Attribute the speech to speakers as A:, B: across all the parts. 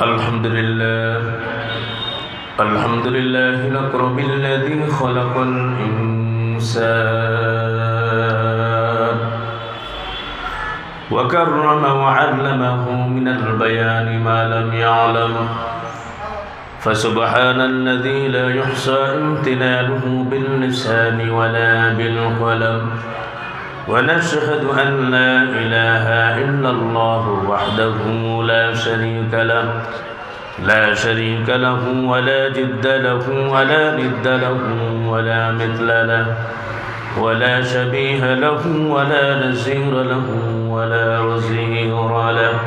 A: الحمد لله الأكرم الذي خلق الإنسان وكرم وعلمه من البيان ما لم يعلم، فسبحان الذي لا يحصى امتنانه باللسان ولا بالقلم، ونشهد أن لا إله إلا الله وحده لا شريك له ولا جد له ولا ند له ولا مثل له ولا شبيه له ولا نزير له ولا وزير له،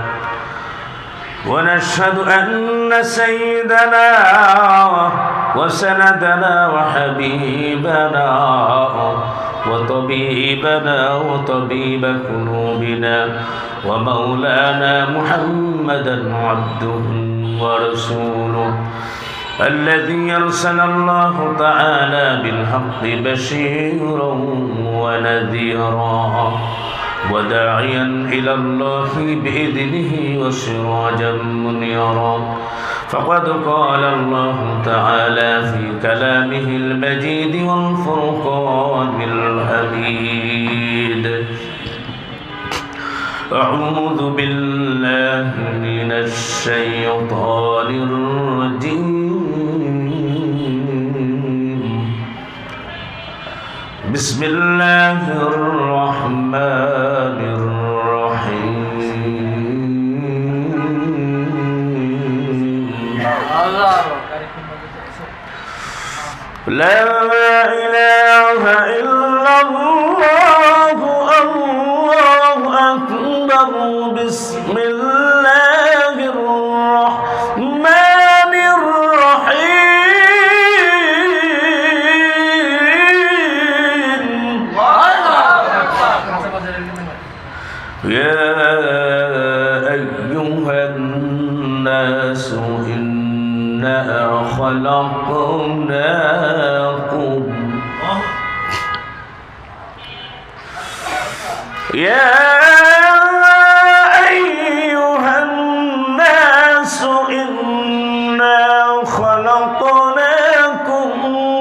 A: ونشهد أن سيدنا وسندنا وحبيبنا وطبيبنا وطبيب قلوبنا ومولانا محمدا عبده ورسوله، الذي أرسل الله تعالى بالحق بشيرا ونذيرا وداعيا إلى الله بإذنه وسراجا منيرا، فقد قال الله تعالى في كلامه المجيد والفرقان الحميد: أعوذ بالله من الشيطان الرجيم، بسم الله الرحمن الرحيم. لا إله إلا الله، الله أكبر، بسم الله الرحمن الرحيم. يا أيها الناس إنا خلقناكم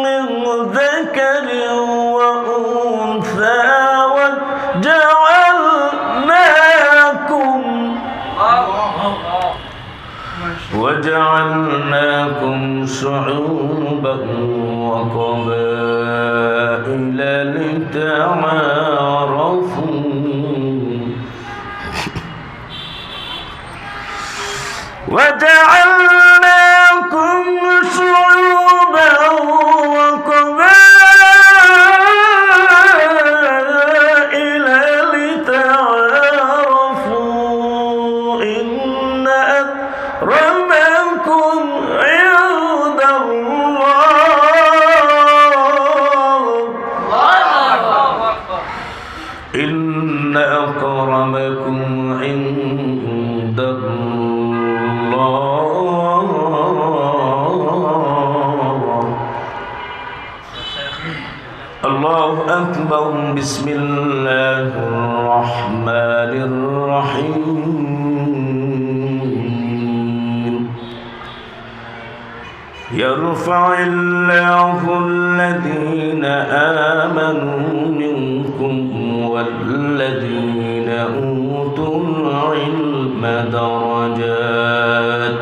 A: من ذكر وأنثى وجعلناكم شعوبا وقبائل لتعارفوا، وجعلناكم شعوبا وقبائل لتعارفوا، إن أكرمكم عند الله إن أكرمكم عند الله أكبر. بسم الله الرحمن الرحيم. يرفع الله الذين آمنوا منكم والذين أوتوا العلم درجات.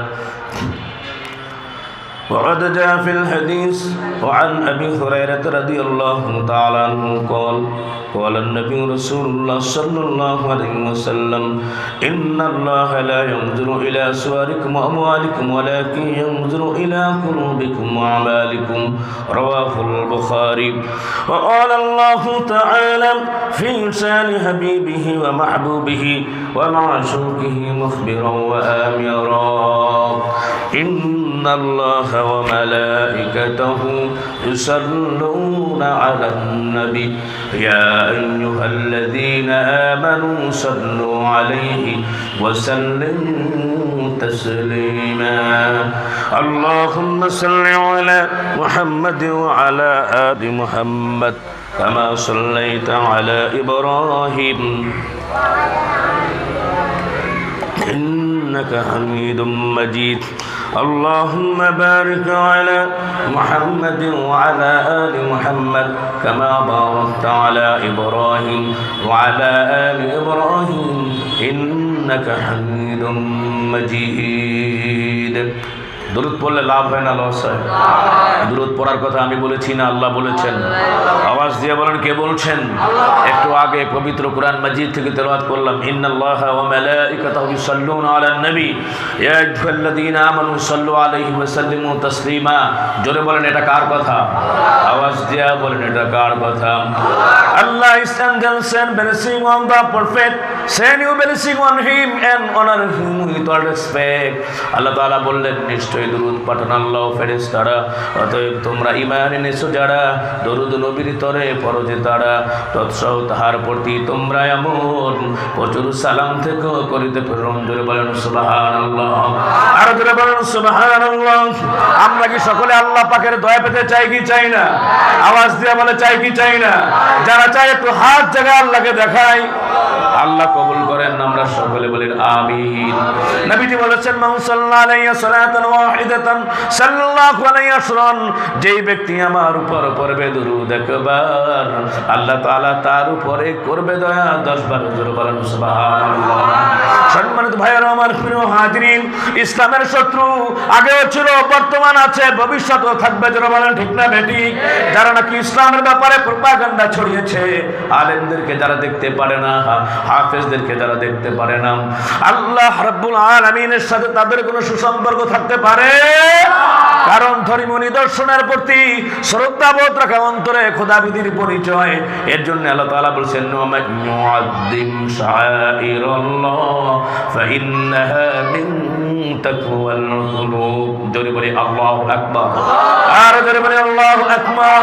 A: وقد جاء في الحديث وعن أبي هريرة رضي الله تعالى عنه قال: قال النبي رسول الله صلى الله عليه وسلم: إن الله لا ينظر إلى صوركم وأموالكم ولكن ينظر إلى قلوبكم وأعمالكم، رواه البخاري. وقال الله تعالى في لسان حبيبه ومحبوبه ومعشوقه مخبرا وآمرا: إن الله وملائكته يصلون على النبي يا أيها الذين آمنوا صلوا عليه وسلموا تسليما. اللهم صل على محمد وعلى آل محمد كما صليت على إبراهيم إنك حميد مجيد اللهم بارك على محمد وعلى آل محمد كما باركت على إبراهيم وعلى آل إبراهيم إنك حميد مجيد দুরূদ পড়লে লাভ হয় না লস হয়? দুরূদ পড়ার কথা আমি বলেছি না আল্লাহ বলেছেন? আওয়াজ দিয়ে বলেন কে বলছেন? একটু আগে পবিত্র কোরআন মাজিদ থেকে তেলাওয়াত করলাম, ইন্নাল্লাহা ওয়া মালাইকাতাহু ইউসাল্লুনা আলান নবী ইয়া আইয়ুহাল্লাযীনা আমানু সাল্লু আলাইহি ওয়া সাল্লিমু তাসলিমা। জোরে বলেন এটা কার কথা? আওয়াজ দিয়ে বলেন এটা কার কথা? Allah is angels and blessing on the prophet, send you blessing on him and honor him with all respect. আল্লাহ তাআলা বললেন নিশ্চয়ই দরুদ পাঠান আল্লাহ ও ফেরেশতারা, অতএব তোমরা ঈমান এনেছো যারা দরুদ নবীর তরে পড়ো যে তারা, তৎসহ তাহার প্রতি তোমরা এমন প্রচুর সালাম থেকে করিতে প্রেরণ। জোরে বলেন সুবহানাল্লাহ, আর জোরে বলেন সুবহানাল্লাহ। আমরা কি সকলে আল্লাহ পাকের দয়া পেতে চাই কি চাই না? আওয়াজ দিয়ে বলে চাই কি চাই না? যারা চাই একটু হাত জায়গায় আল্লাহকে দেখাই, আল্লাহ কবুল করেন। আমরা সকলে বলেন আমিন। নবীজি বলেছেন মান সাল্লাল্লাহু আলাইহি সালাতান ওয়াহিদাতান সাল্লাল্লাহু আলাইহি আসরান, যেই ব্যক্তি আমার উপর পড়বে দরুদ একবার, আল্লাহ তাআলা তার উপরে করবে দয়া 10 বার। জোরে বলেন সুবহানাল্লাহ। সম্মানিত ভাইয়েরা আমার, প্রিয় হাজিরিন, ইসলামের শত্রু আগেও ছিল, বর্তমান আছে, ভবিষ্যতেও থাকবে। জোরে বলেন ঠিক না বেটি? যারা নাকি ইসলামের ব্যাপারে প্রোপাগান্ডা ছড়িয়েছে, আলেমদেরকে যারা দেখতে পারে না, হাফেজদেরকে যারা দেখতে পারে না, আল্লাহ রাব্বুল আলামিনের সাথে তাদের কোনো সুসম্পর্ক থাকতে পারে? কারণ ধর্মীয় নিদর্শনের প্রতি শ্রদ্ধাবোধ রাখা অন্তরে খোদাবিধির পরিচয়। এর জন্য আল্লাহ তাআলা বলেছেন ওয়া ইউআযযিম শাআইরাল্লাহ ফাইন্নাহা মিন তাকওয়াল কুলুব। জোরে বলি আল্লাহু আকবার, আর জোরে বলি আল্লাহু আকবার।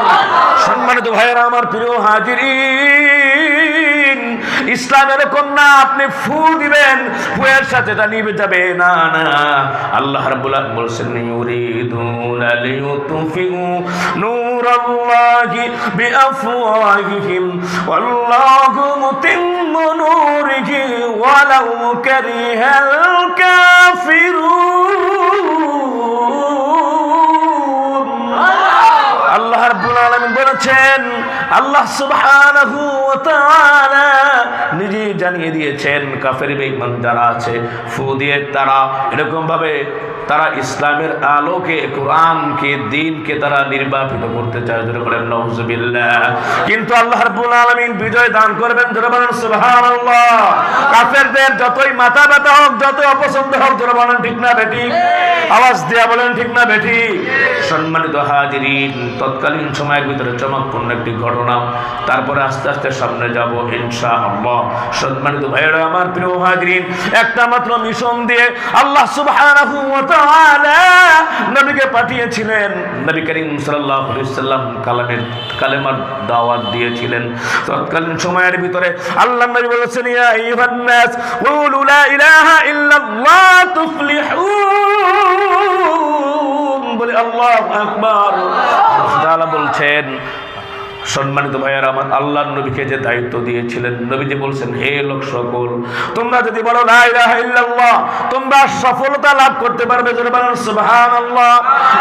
A: সম্মানিত ভাইয়েরা আমার, প্রিয় হাজিরিন, ইসলাম এরকম না আপনি ফু দিবেন, ফুয়ের সাথে এটা নিভে যাবে না। না, আল্লাহ রাব্বুল আলামিন বলেছেন ইউরিদুনা লিইউতফিউ নূরাল্লাহি বিআফওয়াহিহিম ওয়াল্লাহু মুতিম্মু নূরিহি ওয়ালাউ কারিহাল কাফিরুন। আল্লাহ রাব্বুল আলামিন বলেছেন, আল্লাহ সুবহানাহু ওয়া তাআলা নিজে জানিয়ে দিয়েছেন কাফের বেঈমান যারা আছে, ফু দিয়ে তারা এরকম ভাবে তারা ইসলামের আলোকে, কোরআনকে, দ্বীনকে তারা নির্বাপিত করতে চায়। জোরে বলেন নাউজুবিল্লাহ। কিন্তু আল্লাহ রাব্বুল আলামিন বিজয় দান করবেন। জোরে বলেন সুবহানাল্লাহ। কাফেরদের যতই মাথা ব্যথা হোক, যতই অপছন্দ হোক, জোরে বলেন ঠিক না বেটি? আওয়াজ দিয়া বলেন ঠিক না বেটি? সম্মানিত হাজিরিন, তৎকালীন সময়ের ভিতরে চমকপূর্ণ একটি ঘটনা, তারপরে আস্তে আস্তে সামনে যাব ইনশাআল্লাহ। সম্মানিত ভাইয়েরা আমার, প্রিয় হাজিরিন, একটা মাত্র মিশন দিয়ে আল্লাহ সুবহানাহু ওয়া তাআলা নবীকে পাঠিয়েছিলেন। নবী করিম সাল্লাল্লাহু আলাইহি ওয়াসাল্লাম কালেমার দাওয়াত দিয়েছিলেন। তৎকালীন সময়ের ভিতরে আল্লাহর নবী বলেছেন ইয়া আইয়ুহান নাস কুলু লা ইলাহা ইল্লাল্লাহ তুফলিহুন। বলে আল্লাহু আকবার। আল্লাহ তাআলা বলছেন, সম্মানিত ভাইয়েরা আমার, আল্লাহর নবীকে যে দায়িত্ব দিয়েছিলেন, নবীজি বলছেন হে লোক সকল, তোমরা যদি বলো লা ইলাহা ইল্লাল্লাহ, তোমরা সফলতা লাভ করতে পারবে। জোরে বলেন সুবহানাল্লাহ।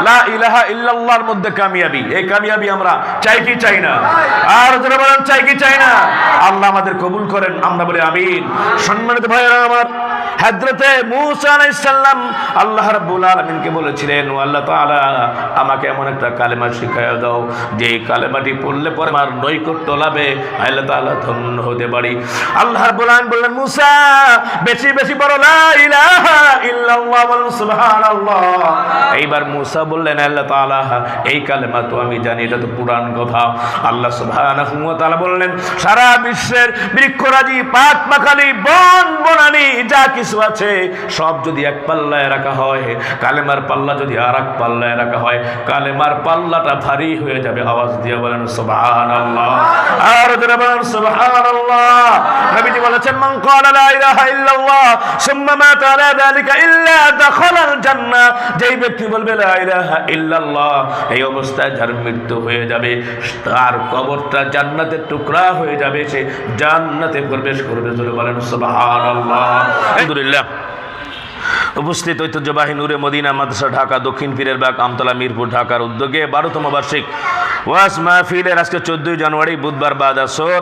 A: লা ইলাহা ইল্লাল্লাহর মধ্যে কামিয়াবি, এই কামিয়াবি আমরা চাই কি চাই না? আর জোরে বলেন চাই কি চাই না? আল্লাহ আমাদের কবুল করেন, আমরা বলি আমিন। সম্মানিত ভাইয়েরা আমার, হযরতে মূসা আলাইহিস সালাম আল্লাহ রাব্বুল আলামিনকে বলেছিলেন, ও আল্লাহ তাআলা আমাকে এমন একটা কালেমা শিখায়া দাও যে কালেমাটি পড়লে পরে আমার নৈকট্য লাভে আল্লাহ তাআলা ধন্য হতে পারি। আল্লাহ রাব্বুল আলামিন বললেন, মূসা বেশি বেশি পড়ো লা ইলাহা ইল্লাল্লাহ বলুন সুবহানাল্লাহ। এইবার মূসা বললেন, আল্লাহ তাআলা এই কালেমা তো আমি জানি, এটা তো পুরাণ কথা। আল্লাহ সুবহানাহু ওয়া তাআলা বললেন, সারা বিশ্বের বৃক্ষরাজি, পাত পাখালি, বন বনানি যা কিছু আছে সব যদি এক পাল্লায় রাখা হয়, কালেমার পাল্লা যদি আর এক পাল্লায় রাখা হয়, কালেমার পাল্লাটা ভারী হয়ে যাবে। আওয়াজ দিয়ে বলেন সুবহানাল্লাহ। আর যারা বলেন সুবহানাল্লাহ। নবীজি বলেছেন, মান ক্বালা লা ইলাহা ইল্লাল্লাহ সুম্মা মাতা আলা যালিকা ইল্লা দাখালাল জান্নাহ, যেই ব্যক্তি বলবে লা ইলাহা ইল্লাল্লাহ, এই অবস্থায় যার মৃত্যু হয়ে যাবে, তার কবরটা জান্নাতের টুকরা হয়ে যাবে, সে জান্নাতে প্রবেশ করবে। জোরে বলেন সুবহানাল্লাহ। আলহামদুলিল্লাহ। উপস্থিত ঐতিহ্যবাহী নূরে মদিনা মাদ্রাসা ঢাকা, দক্ষিণ পীরের বাগ, আমতলা, মিরপুর, ঢাকার উদ্যোগে 12তম বার্ষিক ওয়াজ মাহফিলের আজকে 14 জানুয়ারি বুধবার বাদ আসর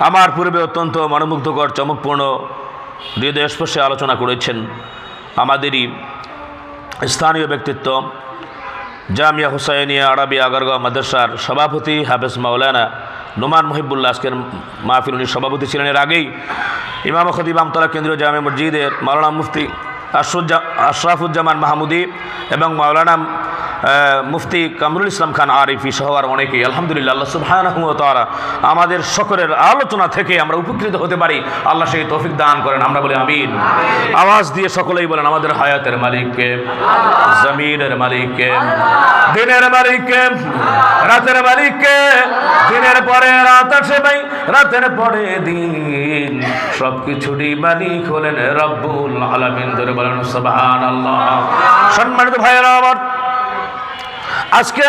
A: আমার পূর্বে অত্যন্ত মনোমুগ্ধকর চমকপূর্ণ হৃদয়স্পর্শী আলোচনা করেছেন আমাদেরই স্থানীয় ব্যক্তিত্ব জামিয়া হুসাইনিয়া আরবি আগারগাঁও মাদ্রাসার সভাপতি হাফেজ মাওলানা নোমান মহিবুল্লাহ। আজকের মাহফিল উনি সভাপতি ছিলেন। এর আগেই ইমাম খতিব আমতলা কেন্দ্রীয় জামে মসজিদের মাওলানা মুফতি আশরাফুজ্জামান মাহমুদি এবং মাওলানা মুফতি কামরুল ইসলাম খান আরিফি সহ আর অনেকেই আলহামদুলিল্লাহ আল্লাহ সুবহানাহু ওয়া তাআলা আমাদের সকলের আলোচনা থেকে আমরা উপকৃত হতে পারি, আল্লাহ সেই তৌফিক দান করেন। আমরা বলি আমিন। আওয়াজ দিয়ে সকলেই বলেন আমাদের হায়াতের মালিককে, জমিনের মালিককে, দিনের মালিককে, রাতের মালিককে। দিনের পরে রাত আসে ভাই, রাতের পরে দিন, সবকিছুরই মালিক হলেন রব্বুল আলামিন। ধরে বলেন সুবহানাল্লাহ। সম্মানিত ভাইয়েরা আমার, আজকে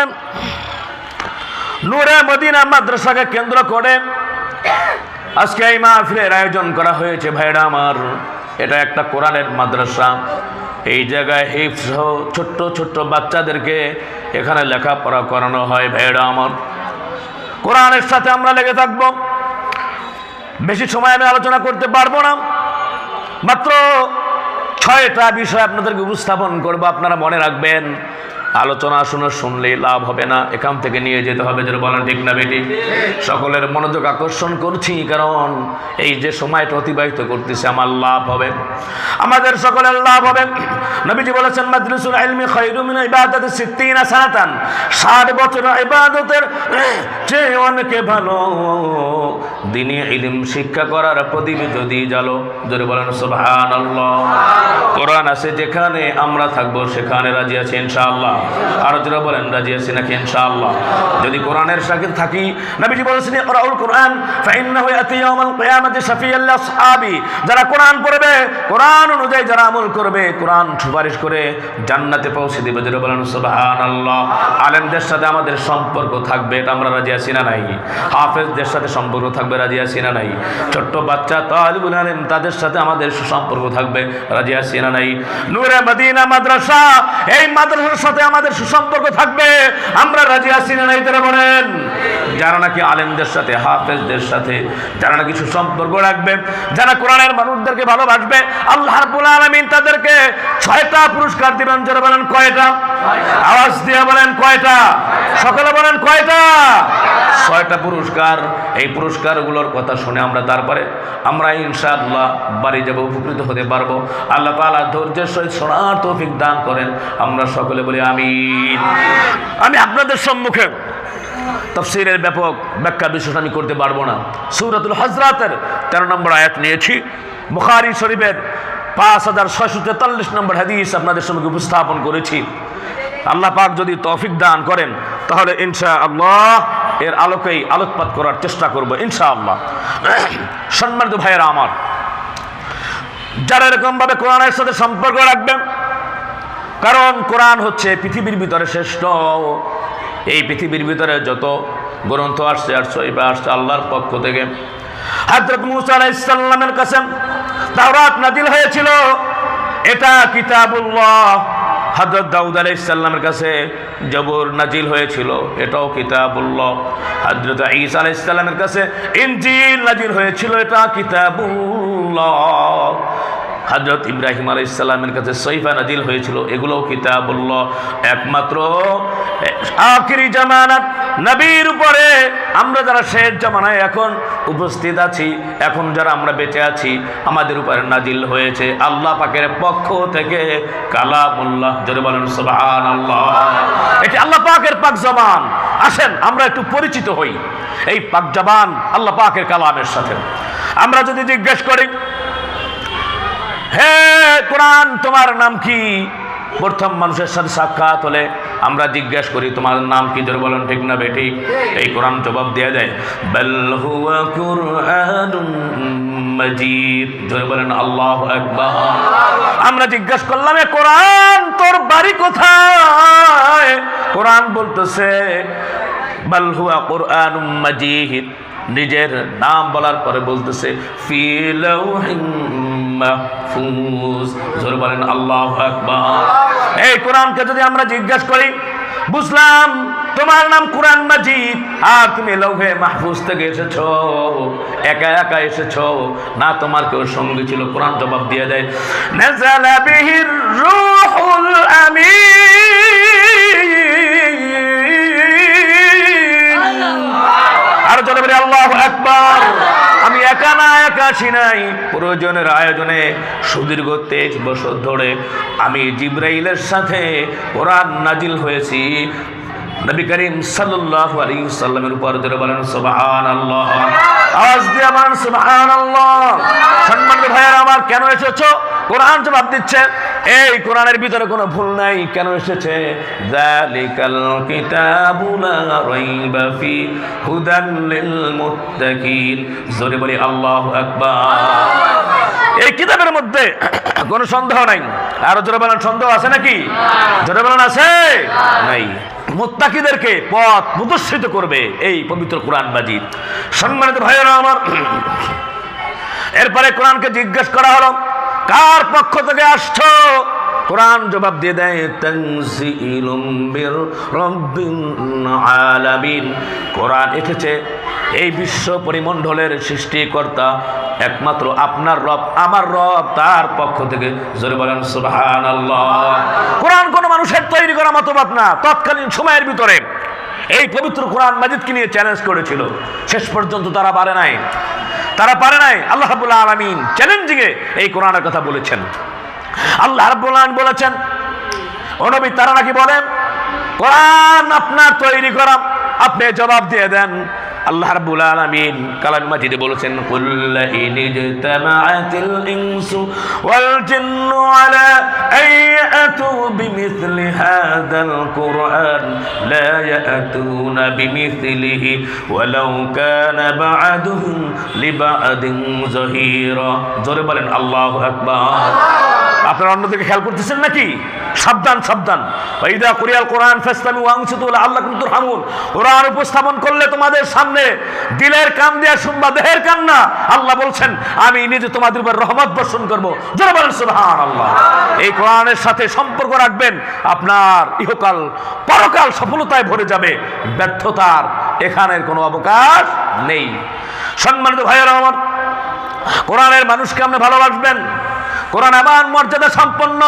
A: নূরে মদিনা মাদ্রাসাকে কেন্দ্র করে আজকে এই মাহফিলের আয়োজন করা হয়েছে। ভাইরা আমার, এটা একটা কোরআনের মাদ্রাসা। এই জায়গায় হিফজ সহ ছোট্ট ছোট্ট বাচ্চাদেরকে এখানে লেখাপড়া করানো হয়। ভাইরা আমার, কোরআনের সাথে আমরা লেগে থাকব। বেশি সময় আমি আলোচনা করতে পারবো না, মাত্র 6টা বিষয় আপনাদেরকে উপস্থাপন করবো। আপনারা মনে রাখবেন, আলোচনা শুনলেই লাভ হবে না, এখান থেকে নিয়ে যেতে হবে। যেটা বলেন ঠিক না বেটি? সকলের মনোযোগ আকর্ষণ করছি, কারণ এই যে সময়টা অতিবাহিত করতেছে আমার লাভ হবে, আমাদের সকলের লাভ হবে। নবীজি বলেছেন মাজলিসুল ইলমি খায়রুম মিন ইবাদাতি 60 সানাতান, 60 বছর ইবাদতের চেয়ে অনেক ভালো দ্বীনি ইলম শিক্ষা করার প্রদীপ যদি জ্বালো। যদি বলেন সুবহানাল্লাহ। কোরআন আছে যেখানে আমরা থাকবো সেখানে রাজি আছি ইনশাআল্লাহ। আর যারা বলেন রাজি আছি নাকি ইনশাআল্লাহ? যদি কোরআনের সাথে থাকি, নবীজি বলেছেন ইকরাউল কোরআন ফাইন্নাহু ইয়াতি ইয়াউমাল কিয়ামাতি শাফিয়াল আসহাবি। যারা কোরআন পড়বে, কোরআন অনুযায়ী যারা আমল করবে, কোরআন সুপারিশ করে জান্নাতে পৌঁছে দিবে। যারা বলেন সুবহানাল্লাহ। আলেমদের সাথে আমাদের সম্পর্ক থাকবে, এটা আমরা রাজি আছি না নাই? হাফেজদের সাথে সম্পর্ক থাকবে, রাজি আছি না নাই? ছোট্ট বাচ্চা তালিবুল ইলম তাদের সাথে আমাদের সুসম্পর্ক থাকবে, রাজি আছি না নাই? নূরে মদিনা মাদ্রাসা, এই মাদ্রাসার সাথে আমাদের সুসম্পর্ক থাকবে, আমরা রাজি আছি না নাই? তারা বলেন। যারা নাকি আলেমদের সাথে, হাফেজদের সাথে যারা নাকি সুসম্পর্ক রাখবে, যারা কোরআনের মানুষদেরকে ভালোবাসবে, আল্লাহ রাব্বুল আলামিন তাদেরকে 6টা পুরস্কার দিবেন। যারা বলেন কয়টা? আওয়াজ দিয়ে বলেন কয়টা? সকলে বলেন কয়টা? 6টা পুরস্কার। এই পুরস্কারগুলোর কথা শুনে আমরা ইনশাআল্লাহ বাড়ি যাব, উপকৃত হতে পারবো। আল্লাহ তাআলা ধৈর্যের সহিত শোনার তৌফিক দান করেন। আমরা সকলে বলি আমিন। আমি আপনাদের সম্মুখে তাফসীরের ব্যাপক ব্যাখ্যা বিশ্লেষণ আমি করতে পারবো না। সূরাতুল হুজরাতের 13 নম্বর আয়াত নিয়েছি। বুখারী শরীফের 5643 নম্বর হাদিস আপনাদের সম্মুখে উপস্থাপন করেছি। আল্লাহ পাক যদি তৌফিক দান করেন তাহলে ইনশাআল্লাহ এর আলোকেই আলোকপাত করার চেষ্টা করব ইনশাআল্লাহ। সম্মানিত ভাইয়েরা আমার, যারা এরকমভাবে কোরআনের সাথে সম্পর্ক রাখবেন, কারণ কোরআন হচ্ছে পৃথিবীর ভিতরে শ্রেষ্ঠ। এই পৃথিবীর ভিতরে যত গ্রন্থ আসছে আল্লাহর পক্ষ থেকে। হযরত মূসা আলাইহিস সালামের কাছে তাওরাত নাজিল হয়েছিল, এটা কিতাবুল্লাহ। হযরত দাউদ আলাইহিস সালামের কাছে জবুর নাজিল হয়েছিল, এটাও কিতাবুল্লাহ। হযরত ঈসা আলাইহিস সালামের কাছে ইনজিল নাজিল হয়েছিল, এটা কিতাবুল্লাহ। হযরত ইব্রাহিম আলাইহিস সালামের কাছে সহিফা নাজিল হয়েছিল, এগুলোও কিতাবুল্লাহ। একমাত্র আখিরি জামানাত নবীর উপরে আমরা যারা শেষ জামানায় এখন উপস্থিত আছি, এখন যারা আমরা বেঁচে আছি, আমাদের উপরে নাজিল হয়েছে আল্লাহ পাকের পক্ষ থেকে কালামুল্লাহ। জোরে বলেন সুবহানাল্লাহ। এটি আল্লাহ পাকের পাক জবান। আসেন আমরা একটু পরিচিত হই এই পাক জবান আল্লাহ পাকের কালামের সাথে। আমরা যদি জিজ্ঞেস করি, হে কোরআন তোমার নাম কি? প্রথম মানুষের সাথে সাক্ষাৎ হলে আমরা জিজ্ঞেস করি তোমার নাম কি? জোরে বলেন ঠিক না বেঠিক? এই কোরআন জবাব দেয়া যায়, বাল হুয়া কুরআনুম মাজিদ। জোরে বলেন আল্লাহু আকবার। আমরা জিজ্ঞেস করলাম, এ কোরআন তোর বাড়ি কোথায়? কোরআন বলতেছে বাল হুয়া কুরআনুম মাজিদ। নিজের নাম বলার পরে বলতেছে ফি লাউহিন মাহফুজ। জোরে বলেন আল্লাহু আকবার। এই কোরআনকে যদি আমরা জিজ্ঞাসা করি, বুঝলাম তোমার নাম কোরআন মাজিদ আর তুমি লৌহে মাহফুজ থেকে এসেছো, একা একা এসেছো না তোমার কেউ সঙ্গী ছিল? কোরআন জবাব দিয়ে দেয়, নাযালা বিহির রূহুল আমিন। আর জোরে বলি আল্লাহু আকবার। আমি একা না, একা আসি নাই, প্রয়োজনের আয়োজনে সুদীর্ঘ 23 বছর ধরে আমি জিবরাইলের সাথে কোরআন নাজিল হয়েছি নবী করিম সাল্লাল্লাহু আলাইহি ওয়াসাল্লামের উপর। জোরে বলেন সুবহানাল্লাহ। আওয়াজ দিয়ে বলেন সুবহানাল্লাহ। সম্মানিত ভাইয়েরা আমার, কেন এসেছো? কোরআন জবাব দিচ্ছে, এই কোরআনের ভিতরে কোনো ভুল নাই। কেন এসেছে? যালিকাল কিতাবু লা রাইবা ফি হুদাল লিল মুত্তাকিন। জোরে বলি আল্লাহু আকবার। এই কিতাবের মধ্যে কোনো সন্দেহ নাই। আর জোরে বলেন সন্দেহ আছে নাকি? জোরে বলেন আছে? নাই। মুত্তাকিদেরকে পথ প্রদর্শিত করবে এই পবিত্র কোরআন মাজিদ। সম্মানিত ভাইয়েরা আমার, এরপরে কোরআনকে জিজ্ঞেস করা হলো, কার পক্ষ থেকে আসছো? কোরআন জবাব দিয়ে দেয়, তানজিলুম মির রাব্বিল আলামিন। কোরআন এসেছে এই বিশ্ব পরিমণ্ডলের সৃষ্টিকর্তা একমাত্র আপনার রব, আমার রব, তার পক্ষ থেকে। জোরে বলেন সুবহানাল্লাহ। কোরআন কোনো মানুষের তৈরি করা মতবাদ না। তৎকালীন সময়ের ভিতরে এই পবিত্র কোরআন মাজিদকে নিয়ে চ্যালেঞ্জ করেছিল, শেষ পর্যন্ত তারা পারে নাই। আল্লাহ রাব্বুল আলামিন চ্যালেঞ্জিংয়ে এই কোরআনের কথা বলেছেন। আল্লাহ রাব্বুল আলামিন বলেছেন, ও নবী, তারা নাকি বলেন কোরআন আপনার তৈরি করা। আপনি জবাব দিয়ে দেন। আল্লাহ রাব্বুল আলামিন কালাম মাজিদে বলেছেন, কুল ইন ইজতামাআতিল ইনসু ওয়াল জিন্নু আলা আইয়াতু বিমিসলি হাযাল কুরআন লা ইয়াতুনা বিমিসলিহি ওয়ালাউ কানা বা'দুহুম লিবা'দিন যাহিরা। জোরে বলেন আল্লাহু আকবার। আপনারা অন্যদিকে খেয়াল করতেছেন নাকি? সাবধান সাবধান। ওয়াইদা কুরিয়াল কোরআন ফাসতামি ওয়ানসিতু লাআল্লাকুম তুরহামুন। কোরআন উপস্থাপন করলে তোমাদের সামনে দিলের কান দিয়ে শুনবা, দেহের কান না। আল্লাহ বলছেন, আমি নিজে তোমাদের উপর রহমত বর্ষণ করব। জোরে বলেন সুবহানাল্লাহ। এই কোরআনের সাথে সম্পর্ক রাখবেন, আপনার ইহকাল পরকাল সফলতায় ভরে যাবে। ব্যর্থতার এখানের কোনো অবকাশ নেই। সম্মানিত ভাইয়েরা আমার, কোরআনের মানুষকে আপনি ভালোবাসবেন। কোরআন এমন মর্যাদা সম্পন্ন,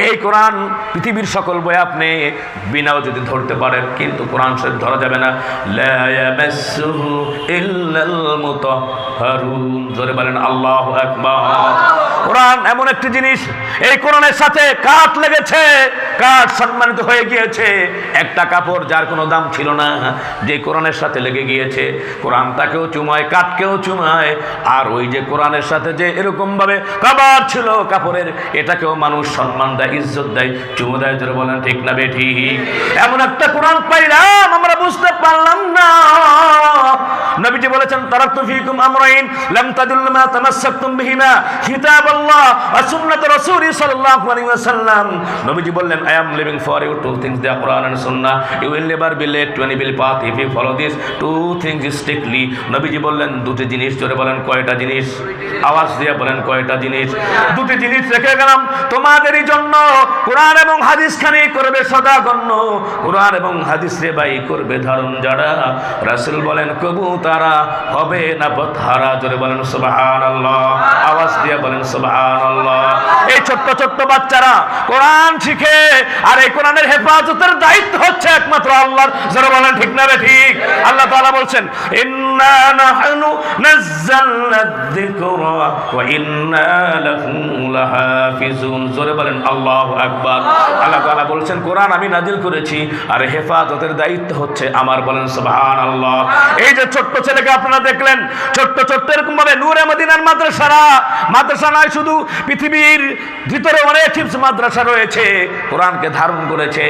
A: এই কোরআন পৃথিবীর সকল বই আপনি বিনাও যদি ধরতে পারেন, কিন্তু কোরআন শরীফ ধরা যাবে না। লা ইয়ামাসসুহু ইল্লাল মুতাহহারুন। জোরে বলেন আল্লাহু আকবার। কোরআন এমন একটি জিনিস, এই কোরআনের সাথে কাঠ লেগেছে, কাঠ সম্মানিত হয়ে গিয়েছে। একটা কাপড় যার কোনো দাম ছিল না, যে কোরআনের সাথে লেগে গিয়েছে, কোরআন তাকেও চুমায়, কাঠকেও চুমায়। আর ওই যে কোরআনের সাথে যে এরকম ভাবে কাবার ছিল কাপড়ের, এটাকেও মানুষ সম্মান দেয়, ইজ্জত দেয়, চুমু দেয়। জোরে বলেন ঠিক না বেঠিক? এমন একটা কোরআন পাইলাম, আমরা বুঝতে পারলাম না। নবীজি বলেছেন, তারাকতু ফীকুম আমরাইন লাম তাদুল্লু মা তামাসসাকতুম বিহিমা কিতাবাল্লাহ ওয়া সুন্নাত রাসূলি সাল্লাল্লাহু আলাইহি ওয়াসাল্লাম। নবীজি বললেন, I am living for you two things, the Quran and Sunnah. You will never be led to any path if you follow these two things strictly. নবীজি বললেন দুটি জিনিস। জোরে বলেন কয়টা জিনিস? আওয়াজ দিয়ে বলেন কয়টা জিনিস? দুটি জিনিস রেখে গেলাম তোমাদেরই জন্য। কোরআন এবং হাদিস খানি করবে সদা গণ্য, কোরআন এবং হাদিস রে বাই করবে ধারণ যারা। রাসূল বলেন কবু তারা হবে না পথহারা। জোরে বলেন সুবহানাল্লাহ। আওয়াজ দিয়ে বলেন সুবহানাল্লাহ। এই ছোট্ট ছোট্ট বাচ্চারা কোরআন শিখে, আর এই কোরআনের হেফাজতের দায়িত্ব হচ্ছে একমাত্র আল্লাহর। জোরে বলেন ঠিক না ঠিক? আল্লাহ তাআলা বলছেন, ইন্না নাহনু নাযালনা যিকরা ওয়া ইন্না লাহু লাহাফিজুন। জোরে বলেন আল্লাহু আকবার। আল্লাহ তাআলা বলছেন, কোরআন আমি নাজিল করেছি, আর হেফাজতের দায়িত্ব হচ্ছে আমার। বলেন সুবহানাল্লাহ। এই যে ছোট্ট ছেলেকে আপনারা দেখলেন, ছোট্ট ছোট্ট এরকম ভাবে নূরে মদিনার মাদ্রাসা নয় শুধু, পৃথিবীর ভিতরে অনেক হিফজ মাদ্রাসা রয়েছে, কোরআনকে ধারণ করেছে।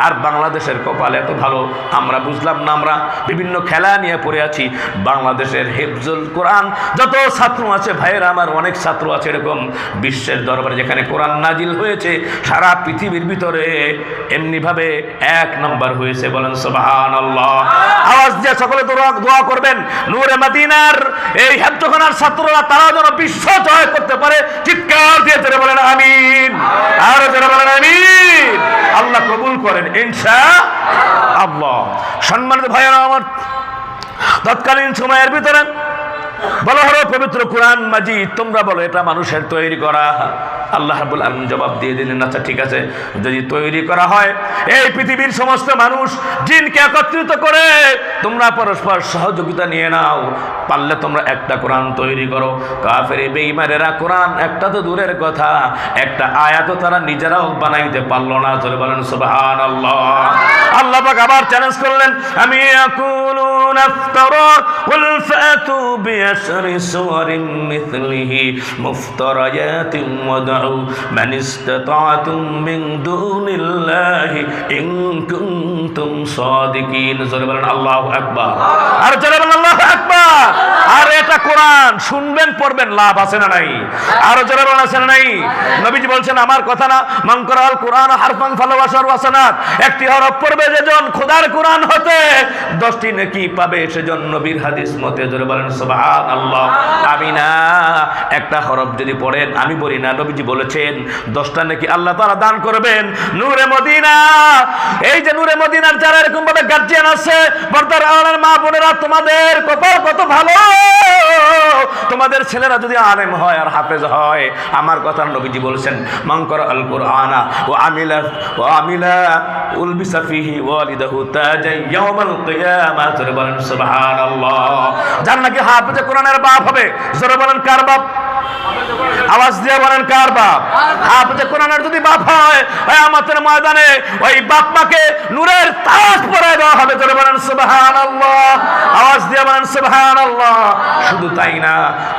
A: আর বাংলাদেশের কপাল এত ভালো, আমরা বুঝলাম না, আমরা বিভিন্ন খেলা নিয়ে পড়ে আছি। বাংলাদেশের হিফজুল কোরআন যত ছাত্র আছে ভাইয়েরা আমার, অনেক ছাত্র আছে এরকম বিশ্বের দরবারে যেখানে কোরআন নাজিল হয়েছে, সারা পৃথিবীর ভিতরে এমনি ভাবে 1 নম্বর হয়েছে। বলেন সুবহানাল্লাহ। আওয়াজ দিয়ে সকলে দোয়া করবেন নূরে মদিনার এই হেফজখানার ছাত্ররা তারা যেন বিশ্ব জয় করতে পারে। চিৎকার দিয়ে জোরে বলেন আমিন, আর জোরে বলেন আমিন। আল্লাহ কবুল করেন ইনশাআল্লাহ। সম্মানিত ভাইয়েরা আমার, তৎকালীন সময়ের ভিতরে বলা হলো পবিত্র কোরআন মাজিদ, তোমরা বলো এটা মানুষের তৈরি করা। আল্লাহ রাব্বুল আলামিন জবাব দিয়ে দিলেন, আচ্ছা ঠিক আছে, যদি তৈরি করা হয় এই পৃথিবীর সমস্ত মানুষ জিনকে একত্রিত করে তোমরা পরস্পর সহযোগিতা নিয়ে নাও, পারলে তোমরা একটা কোরআন তৈরি করো। কাফের বেঈমানেরা কোরআন একটা তো দূরের কথা, একটা আয়াতও তারা নিজেরাও বানাইতে পারলো না। চলে বলেন সুবহানাল্লাহ। আল্লাহ পাক আবার চ্যালেঞ্জ করলেন, আমি ইয়াকুলুনা ইফতারা কুল ফাতু বিআশরি সুওয়ারিন মিথলিহি মুফতারায়াতিন ওয়াদউ মান ইসতাতা'তুম মিন দুনিল্লাহি ইন কুনতুম সাদিকিন। জোরে বলেন আল্লাহু আকবার, আর জোরে বলেন আল্লাহু আকবার। আর এটা কোরআন শুনবেন পড়বেন, লাভ আছে না নাই? আর জোরে বলেন আছে না নাই? নবীজি বলছেন আমার কথা না, মান করাল কোরআন হারফান ফালাহু আশরু হাসানাত, একটি হরফ পড়বে যেজন খোদার কোরআন হতে 10টি নেকি পাবে সেজন নবীর হাদিস মতে। জোরে বলেন সুবহানাল্লাহ। আমি না, একটা হরফ যদি পড়েন, আমি বলি না, নবীজি বলেছেন 10টা নেকি আল্লাহ তাআলা দান করবেন। নূরে মদিনা, এই যে নূরে মদিনার যারা এরকম ভাবে গার্জিয়ান আছে, পর্দার আড়ালের মা বোনেরা, তোমাদের কপাল কত ভালো। তোমাদের ছেলেরা যদি আলেম হয় আর হাফেজ হয়, আমার কথা নবীজি বলেছেন মান করা আল কুরআনা ওয়া আমিলা উলবিসা ফিহি ওয়ালিদাহু তাজান ইয়াউমাল কিয়ামাহ। জোরে বলেন সুবহানাল্লাহ। যার নাকি হাফেজ কোরআনের বাপ হবে, জোরে বলেন কার বাপ? আওয়াজ দিয়ে বলেন কার বাপ? হাফেজ কোরআনের যদি বাপ হয়, কিয়ামতের ময়দানে ওই বাপ মাকে নূরের তাজ পরায় দেওয়া হবে। জোরে বলেন সুবহানাল্লাহ। আওয়াজ দিয়ে বলেন সুবহানাল্লাহ। শুধু তাই না,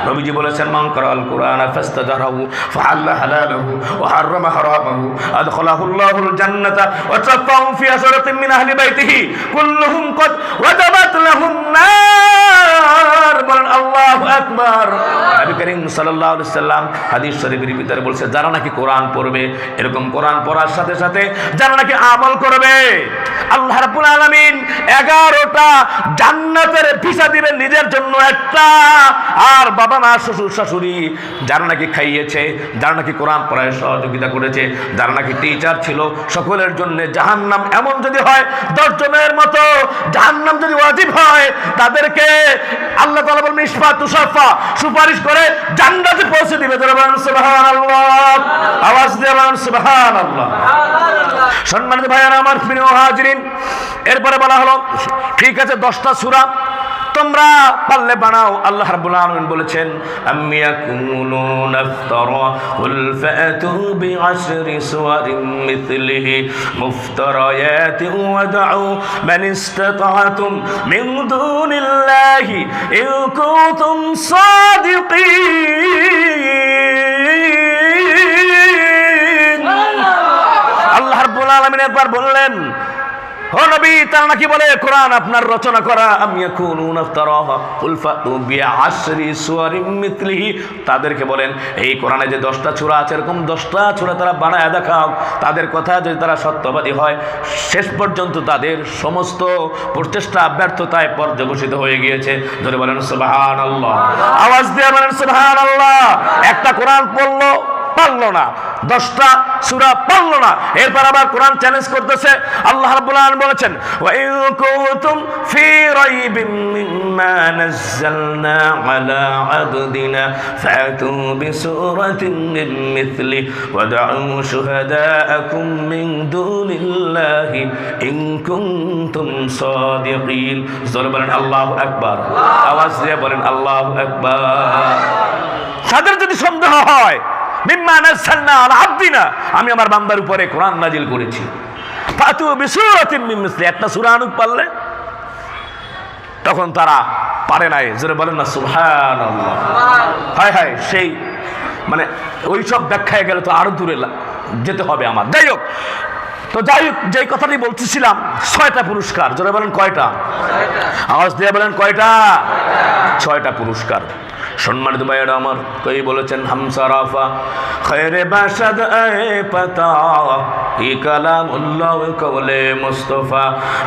A: নবীজি বলেছেন মান করাল কুরআনা ফাস্তাজারাহু ফাআল্লা হালালাহু ওয়া হারামা হারামাহু আদখালাহুল্লাহুল জান্নাতা ওয়া তাফাহু ফি আসরাতিন মিন আহলি বাইতিহি কুল্লুহুম কদ ওয়াজাবাত লাহুম নার। বলেন আল্লাহু আকবার। নবী করিম সাল্লাল্লাহু আলাইহি সাল্লাম হাদিস শরীফের ভিতরে বলছে, যারা নাকি কোরআন পড়বে, এরকম কোরআন পড়ার সাথে সাথে যারা নাকি আমল করবে, আল্লাহ রাব্বুল আলামিন 11টা জান্নাতের ভিসা দিবেন নিজের জন্য একটা। আর বাবা মা শ্বশুর শাশুড়ি যারা নাকি খাইয়েছে, যারা নাকি কোরআন পড়ায় সহযোগিতা করেছে, যারা নাকি টিচার ছিল, সকলের জন্য জাহান্নাম এমন যদি হয় 10 জনের মতো জাহান্নাম যদি ওয়াজিব হয়, তাদেরকে আল্লাহ তাআলা বলেন ইশফা তুশাফা, সুপারিশ করে জান্নাতে পৌঁছে দিবে। বলেন সুবহানাল্লাহ। আওয়াজ দিয়ে বলেন সুবহানাল্লাহ। সম্মানিত ভাইয়েরা আমার, প্রিয় হাজিরিন, এরপরে বলা হলো ঠিক আছে 10টা সূরা তোমরা পারলে বানাও। আল্লাহ রাব্বুল আলামিন বলেছেন আম ইয়াকুলুনা ইফতারা কুল ফাতু বিআশরি সুওয়ারিন মিথলিহি মুফতারায়াতিন ওয়াদউ মান ইসতাতা'তুম মিন দুনিল্লাহি ইন কুনতুম সাদিকিন। আল্লাহ রাব্বুল আলামিন একবার বললেন, ও নবী, তারা নাকি বলে কোরআন আপনার রচনা করা। আমি ইয়াকুলুনা ইফতারাহা কুল ফাতু বিআশরি সুওয়ারিন মিথলিহি, তাদেরকে বলেন এই কোরআনে যে 10টা সূরা আছে, এরকম 10টা সূরা তারা বানায় দেখাও। তাদের কথা যদি তারা সত্যবাদী হয়, শেষ পর্যন্ত তাদের সমস্ত প্রচেষ্টা ব্যর্থতায় পর্যবসিত হয়ে গিয়েছে। ধরে বলেন সুবহানাল্লাহ। আওয়াজ দিয়ে বলেন সুবহানাল্লাহ। একটা কোরআন পড়লো, পারলো না, 10টা সূরা পারলো না। এরপর আবার কোরআন চ্যালেঞ্জ করতেছে। আল্লাহ রাব্বুল আলামিন বলেছেন ওয়া ইন কুনতুম ফি রাইবিন মিম্মা নাযালনা আলা আবদিনা ফাতু বিসূরাতিন মিন মিথলি ওয়াদউ শুহাদাআকুম মিন দুনিল্লাহি ইন কুনতুম সাদিকিন। জোরে বলেন আল্লাহু আকবার। আওয়াজ দিয়ে বলেন আল্লাহু আকবার। তাদের যদি সন্দেহ হয় মিম্মা নাযালনা আলা আবদিনা, আমি আমার বান্দার উপরে কোরআন নাজিল করেছি, ফাতু বিসূরাতিন মিন মিসলি, একটা সূরা আনুক পারলে, তখন তারা পারে নাই। জোরে বলেন না সুবহানাল্লাহ। হায় হায়, সেই মানে ওই সব ব্যাখ্যায় গেলে তো আরো দূরে যেতে হবে আমার। যাই হোক, তো যাই হোক, যেই কথাটি বলতেছিলাম, 6টা পুরস্কার। জোরে বলেন কয়টা? আওয়াজ দিয়ে বলেন কয়টা? 6টা পুরস্কার। সম্মানিত ভাইয়েরা আমার, কই বলেছেন হামসারাফা খৈরে বাসাদ এ পাতা ই কালামুল্লাহ কওলে মুস্তাফা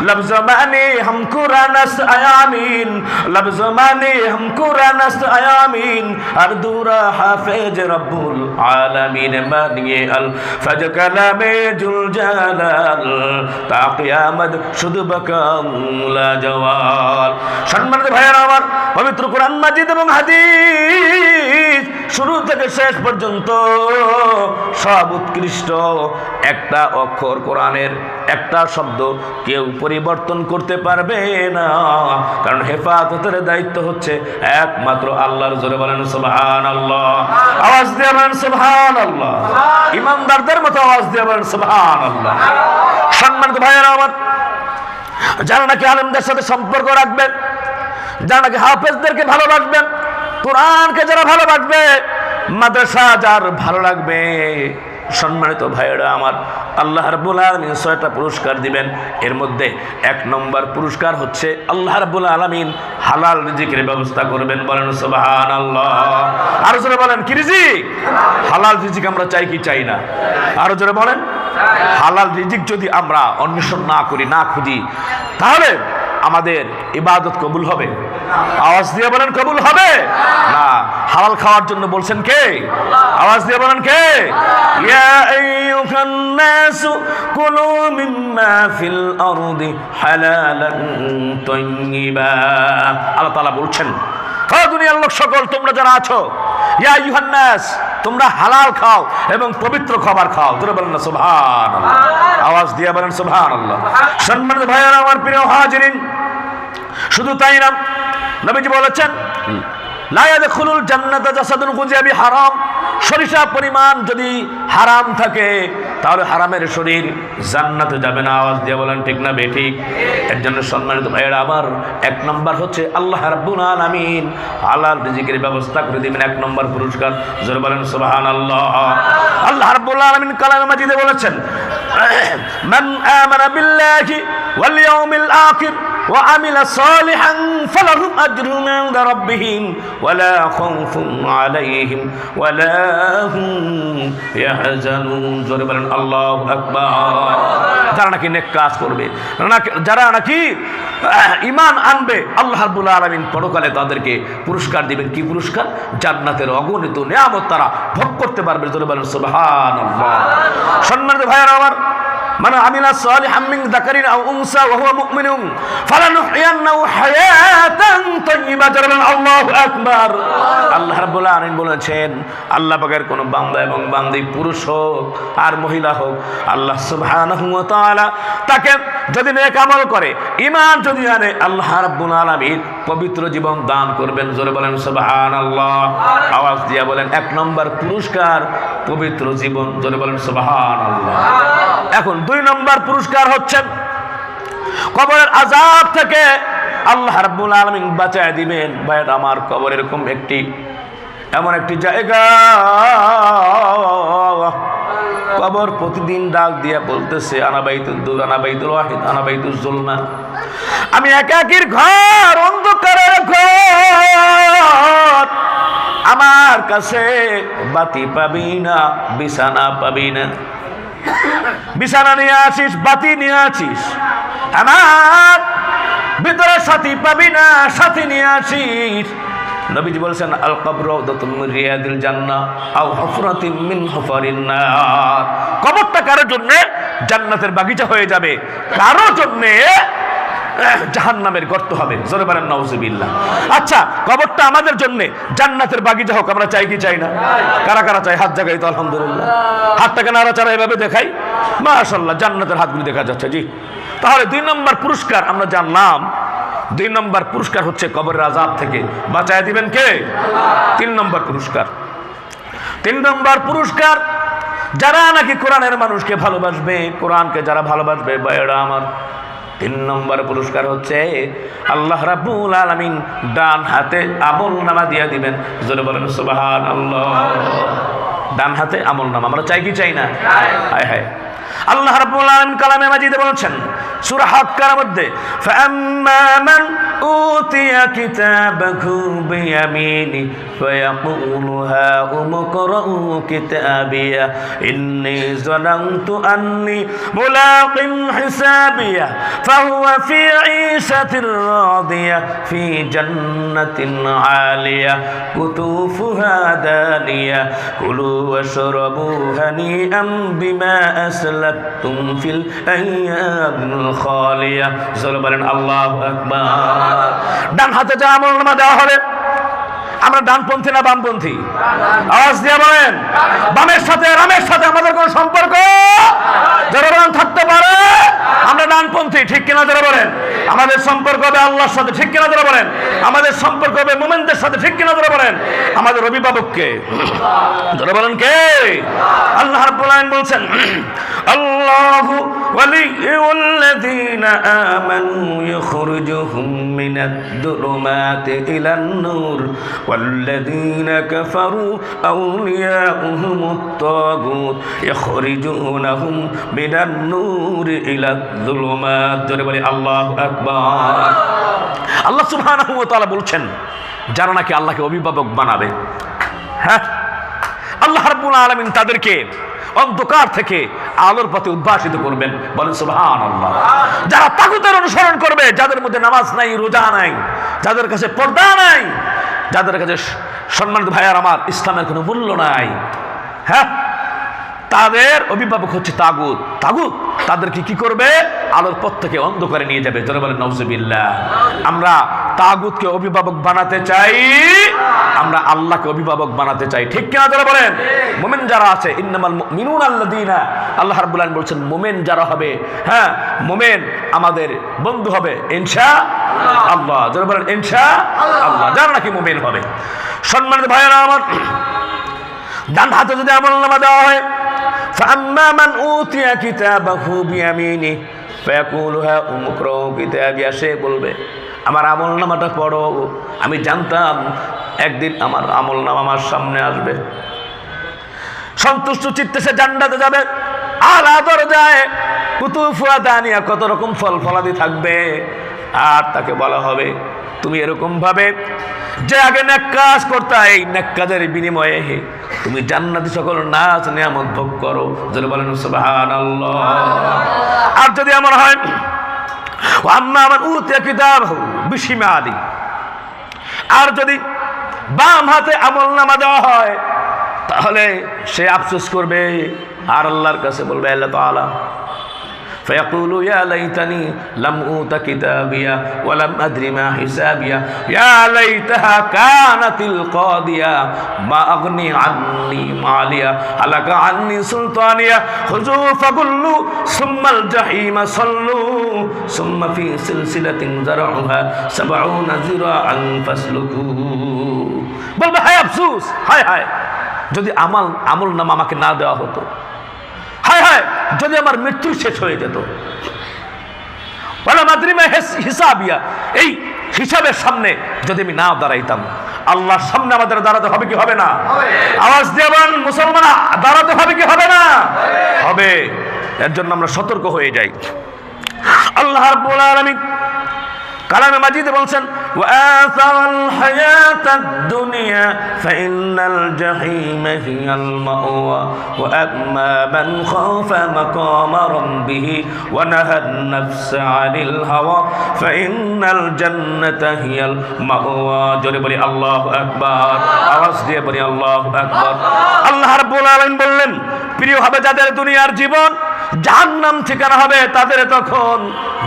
A: লফজ মানে हम कुरानस आयामीन लफ्ज माने हम कुरानस आयामीन अर्दुरा हाफिज रब्बुल आलमीन मानिए अल फज कलामे जुल जलाल ता कियामत शुद्ध बकाला जवाल। সম্মানিত ভাইয়েরা আমার, পবিত্র কোরআন মাজিদ এবং হাদিস শুরু থেকে শেষ পর্যন্ত সব উৎকৃষ্ট। একটা অক্ষর কোরআনের, একটা শব্দ কেউ পরিবর্তন করতে পারবে না, কারণ হেফাজতের দায়িত্ব হচ্ছে একমাত্র আল্লাহর। জোরে বলেন সুবহানাল্লাহ, আওয়াজ দিয়ে বলেন সুবহানাল্লাহ, ইমানদারদের মতো আওয়াজ দিয়ে বলেন সুবহানাল্লাহ। সম্মানিত ভাইয়েরা আমার, যারা নাকি আলেমদের সাথে সম্পর্ক রাখবেন, যারা নাকি হাফেজদেরকে ভালোবাসবেন, কোরআনকে যারা ভালোবাসবে, মাদ্রাসা যার ভালো লাগবে, সম্মানিত ভাইয়েরা আমার, আল্লাহ রাব্বুল আলামিন 6টা পুরস্কার দিবেন। এর মধ্যে 1 নম্বর পুরস্কার হচ্ছে আল্লাহ রাব্বুল আলামিন হালাল রিজিকের ব্যবস্থা করবেন। বলেন সুবহানাল্লাহ। আরো জোরে বলেন, কি রিজিক? হালাল রিজিক আমরা চাই কি চাই না? আরো জোরে বলেন। হালাল রিজিক যদি আমরা অন্বেষণ না করি, না খুঁজি, তাহলে আমাদের ইবাদত কবুল হবে? আওয়াজ দিয়ে বলেন কবুল হবে না। হালাল খাওয়ার জন্য বলছেন কে? আওয়াজ দিয়ে বলেন কে? ইয়া আইয়ুহান নাসু কুলু মিম্মা ফিল আরদি হালালান তাইয়্যিবা। আল্লাহ তাআলা বলছেন, ও দুনিয়ার লোক সকল, তোমরা যারা আছো, ইয়া আইয়ুহান নাস, তোমরা হালাল খাও এবং পবিত্র খাবার খাও। তোমরা বলেন না সুবহানাল্লাহ, আওয়াজ দিয়ে বলেন সুবহানাল্লাহ। সম্মানিত ভাইয়েরা আমার, প্রিয় হাজিরিন, শুধু তাই না, নবীজি বলেছেন লা ইয়াদখুলুল জান্নাতা জাসাদুন গুজিয়া বিহারাম। সরিষা পরিমাণ যদি হারাম থাকে, তাহলে হারামের শরীর জান্নাতে যাবে না। আওয়াজ দিয়ে বলেন ঠিক না বেঠিক? এর জন্য সম্মানিত ভাইয়েরা আমার, 1 নম্বর হচ্ছে আল্লাহ রাব্বুল আলামিন হালাল রিজিকের ব্যবস্থা করে দিবেন। 1 নম্বর পুরস্কার। জোরে বলেন সুবহানাল্লাহ। আল্লাহ রাব্বুল আলামিন কালামে মাজিদে বলেছেন, মান আমানা বিল্লাহি ওয়াল ইয়াউমিল আখির ওয়া আমিলা সালিহান ফালাহুম আজরুন ইনদা রাব্বিহিম ওয়ালা খাউফুন আলাইহিম ওয়ালা হুম ইয়াহজানুন। জোরে বলেন আল্লাহু আকবার। যারা নাকি নেক কাজ করবে, যারা নাকি ঈমান আনবে, আল্লাহ রাব্বুল আলামিন পরকালে তাদেরকে পুরস্কার দিবেন। কি পুরস্কার? জান্নাতের অগণিত নিয়ামত তারা ভোগ করতে পারবে। জোরে বলেন সুবহানাল্লাহ। সম্মানিত ভাইয়েরা আমার, মান আমিলা সালিহাম মিন যাকারিন আও উনসা ওয়া হুয়া মুমিনুন ফালানুহইয়ান্নাহু হায়াতান তাইয়্যিবা। আল্লাহু আকবার। আল্লাহ রাব্বুল আলামিন বলেছেন, আল্লাহ পাকের কোন বান্দা এবং বান্দী, পুরুষ হোক আর মহিলা হোক, আল্লাহ সুবহানাহু ওয়া তাআলা তাকে যদি নেক আমল করে, ঈমান যদি আনে, আল্লাহ রাব্বুল আলামিন পবিত্র জীবন দান করবেন। জোরে বলেন সুবহানাল্লাহ। আওয়াজ দিয়ে বলেন 1 নম্বর পুরস্কার পবিত্র জীবন। জোরে বলেন সুবহানাল্লাহ। এখন 2 নম্বর পুরস্কার হচ্ছে কবরের আযাব থেকে আল্লাহ রাব্বুল আলামিন বাঁচায় দিবেন। ভাইরা আমার, কবর এমন একটি জায়গা, কবর প্রতিদিন ডাক দিয়ে বলতেছে, আনা বাইতুদ দুর, আনা বাইতুল ওয়াহিদ, আনা বাইতুজ জুলমা। আমি একাকির ঘর, অন্ধকারের ঘর, আমার কাছে বাতি পাবি না, বিছানা পাবি না। বিছানা নিয়ে আসিস, বাতি নিয়ে আসিস, আমার ভিতরে সাথী পাবি না, সাথী নিয়ে আসিস। নবীজি বলেছেন, আল কবর রাউদাতুম মিন রিয়াদিল জান্নাহ আও হুফরাতুম মিন হুফারিন নার। কবরটা কারো জন্য জান্নাতের বাগিচা হয়ে যাবে, কারো জন্য জাহান্নামের গর্ত হবে। জোরে বলেন নাউজুবিল্লাহ। আচ্ছা, কবরটা আমাদের জন্য জান্নাতের বাগিচা হোক, আমরা চাই কি চাই না? কারা কারা চাই? হাত জাগাই তো আলহামদুলিল্লাহ। হাতটাকে নাড়াচাড়া এভাবে দেখাই, মাশাআল্লাহ, জান্নাতের হাতগুলি দেখা যাচ্ছে। জি, তাহলে 2 নম্বর পুরস্কার আমরা জানলাম। 2 নম্বর পুরস্কার হচ্ছে কবরের আযাব থেকে বাঁচায় দিবেন কে? 3 নম্বর পুরস্কার। 3 নম্বর পুরস্কার, যারা নাকি কোরআনের মানুষকে ভালোবাসবে, কোরআনকে যারা ভালোবাসবে, ভাইয়েরা আমার, 3 নম্বর পুরস্কার হচ্ছে আল্লাহ রাব্বুল আলামিন ডান হাতে আমলনামা দিয়ে দিবেন। জোরে বলেন সুবহানাল্লাহ। ডান হাতে আমলনামা আমরা চাই কি চাই না? হায় হায়। আল্লাহ রাব্বুল আলামিন কালামে মাজিদে বলেছেন সূরা হাক্কার মধ্যে, ফাআম্মা মান أوتي كتابه بيمينه فيقول هاؤم اقرءوا كتابيه إني ظننت أني ملاق حسابيه فهو في عيشة راضية في جنة عالية قطوفها دانية كلوا واشربوا هنيئا بما أسلفتم في الأيام الخالية বলেন আল্লাহু আকবার। ডান হাতে যা আমলনামা দেওয়া হবে, আমরা ডানপন্থী না বামপন্থী? আওয়াজ দিয়ে বলেন। বামের সাথে রামের সাথে আমাদের কোন সম্পর্ক যারা বলেন থাকতে পারে? আমরা ডানপন্থী, ঠিক কিনা যারা বলেন? আমাদের সম্পর্ক হবে আল্লাহর সাথে, ঠিক কিনা যারা বলেন? আমাদের সম্পর্ক হবে মুমিনদের সাথে, ঠিক কিনা যারা বলেন? আমাদের অভিভাবককে যারা বলেন কে? আল্লাহ রাব্বুল আলামিন বলছেন আল্লাহু ওয়ালিয়ুল্লাযীনা আমানু ইখরিজুহুম মিনাদ-দুলুমাতি ইলান-নূর ওয়াল্লাযীনা কাফারু আউলিয়াউহুমুত-তাগুত ইখরিজুনাহুম মিনান-নূরি ইলাদ-দুলুমাত। জোরে বলি আল্লাহু আকবার। আল্লাহ সুবহানাহু ওয়া তাআলা বলছেন যারা নাকি আল্লাহকে অভিভাবক বানাবে, হ্যাঁ, আল্লাহ রাব্বুল আলামিন তাদেরকে অন্ধকার থেকে আলোর পথে উদ্ভাসিত করবেন। বলেন সুবহানাল্লাহ। যারা তাগুতের অনুসরণ করবে, যাদের মধ্যে নামাজ নাই, রোজা নাই, যাদের কাছে পর্দা নাই, যাদের কাছে সম্মানিত ভাইয়ার আমার ইসলামের কোনো মূল্য নাই, হ্যাঁ, তাদের অভিভাবক হচ্ছে তাগুত। তাগুত তাদেরকে কি করবে? আলোর পথ থেকে অন্ধকারে নিয়ে যাবে। জোরে বলেন নাউজুবিল্লাহ। আমরা তাগুতকে অভিভাবক বানাতে চাই, আমরা আল্লাহকে অভিভাবক বানাতে চাই, ঠিক কিনা যারা বলেন? মুমিন যারা আছে, ইন্নামাল মুমিনুনা আল্লাযীনা, আল্লাহ রাব্বুল আলামিন বলছেন মুমিন যারা হবে, হ্যাঁ, মুমিন আমাদের বন্ধু হবে ইনশাআল্লাহ। যারা বলেন ইনশাআল্লাহ, যারা নাকি মুমিন হবে। সম্মানিত ভাইয়েরা আমার, ডান হাতে যদি আমলনামা দেওয়া হয়, فأما من أوتي كتابه بيمينه فيقول هاؤم اقرءوا كتابيه, সে বলবে আমার আমলনামাটা পড়ো। আমি জানতাম একদিন আমার আমলনামা আমার সামনে আসবে। সন্তুষ্ট চিত্তে সে জান্নাতে যাবে। আলা দরজায় কুতুফুহা দানিয়া, কত রকম ফল ফলাদি থাকবে। আর তাকে বলা হবে তুমি এরকম ভাবে যে আগে নেক কাজ করতে, এই নেক কাজের বিনিময়ে তুমি জান্নাতি সকল নাজ নিয়ামত ভোগ করো। যারা বলেন সুবহানাল্লাহ। আর যদি এমন হয় আম্মা মান উতিয়া কিতাবাহু বিশিমালি, আর যদি বাম হাতে আমলনামা দেওয়া হয়, তাহলে সে আফসোস করবে আর আল্লাহর কাছে বলবে আল্লাহ তাআলা فيقول يا ليتني لم أوت كتابيا ولم أدر ما حسابيا يا ليتها كانت القاضية ما أغني عني ماليا هلك عني سلطانيا خذوه فغلوا ثم الجحيم صلوا ثم في سلسلة ذرعها 70 ذراعا فاسلكوه। বলবে হায় আফসোস, হায় হায় যদি আমলনামা আমাকে না দেওয়া হতো, হায় হায় যদি আমার মৃত্যু শেষ হয়ে যেত। হিসাবিয়া, এই হিসাবের সামনে যদি আমি না দাঁড়াইতাম। আল্লাহর সামনে আমাদের দাঁড়াতে হবে কি হবে না? আওয়াজ দিয়ে বলেন মুসলমান, দাঁড়াতে হবে কি হবে না? হবে। এর জন্য আমরা সতর্ক হয়ে যাই। আল্লাহ রাব্বুল আলামিন কালামে মাজিদে বলছেন ওয়াআসারাল হায়াতাদ দুনিয়া ফাইন্নাল জাহিমা হিয়াল মাওয়া ওয়া আম্মা মান খাফা মাকামা রাব্বিহি ওয়া নাহান নাফসা আনিল হাওয়া ফাইন্নাল জান্নাতা হিয়াল মাওয়া। জোরে বলি আল্লাহু আকবার। আওয়াজ দিয়ে বলি আল্লাহু আকবার। আল্লাহ রাব্বুল আলামিন বললেন প্রিয় হবে যাদের দুনিয়ার জীবন, জাহান্নাম ঠিকানা হবে তাদের তখন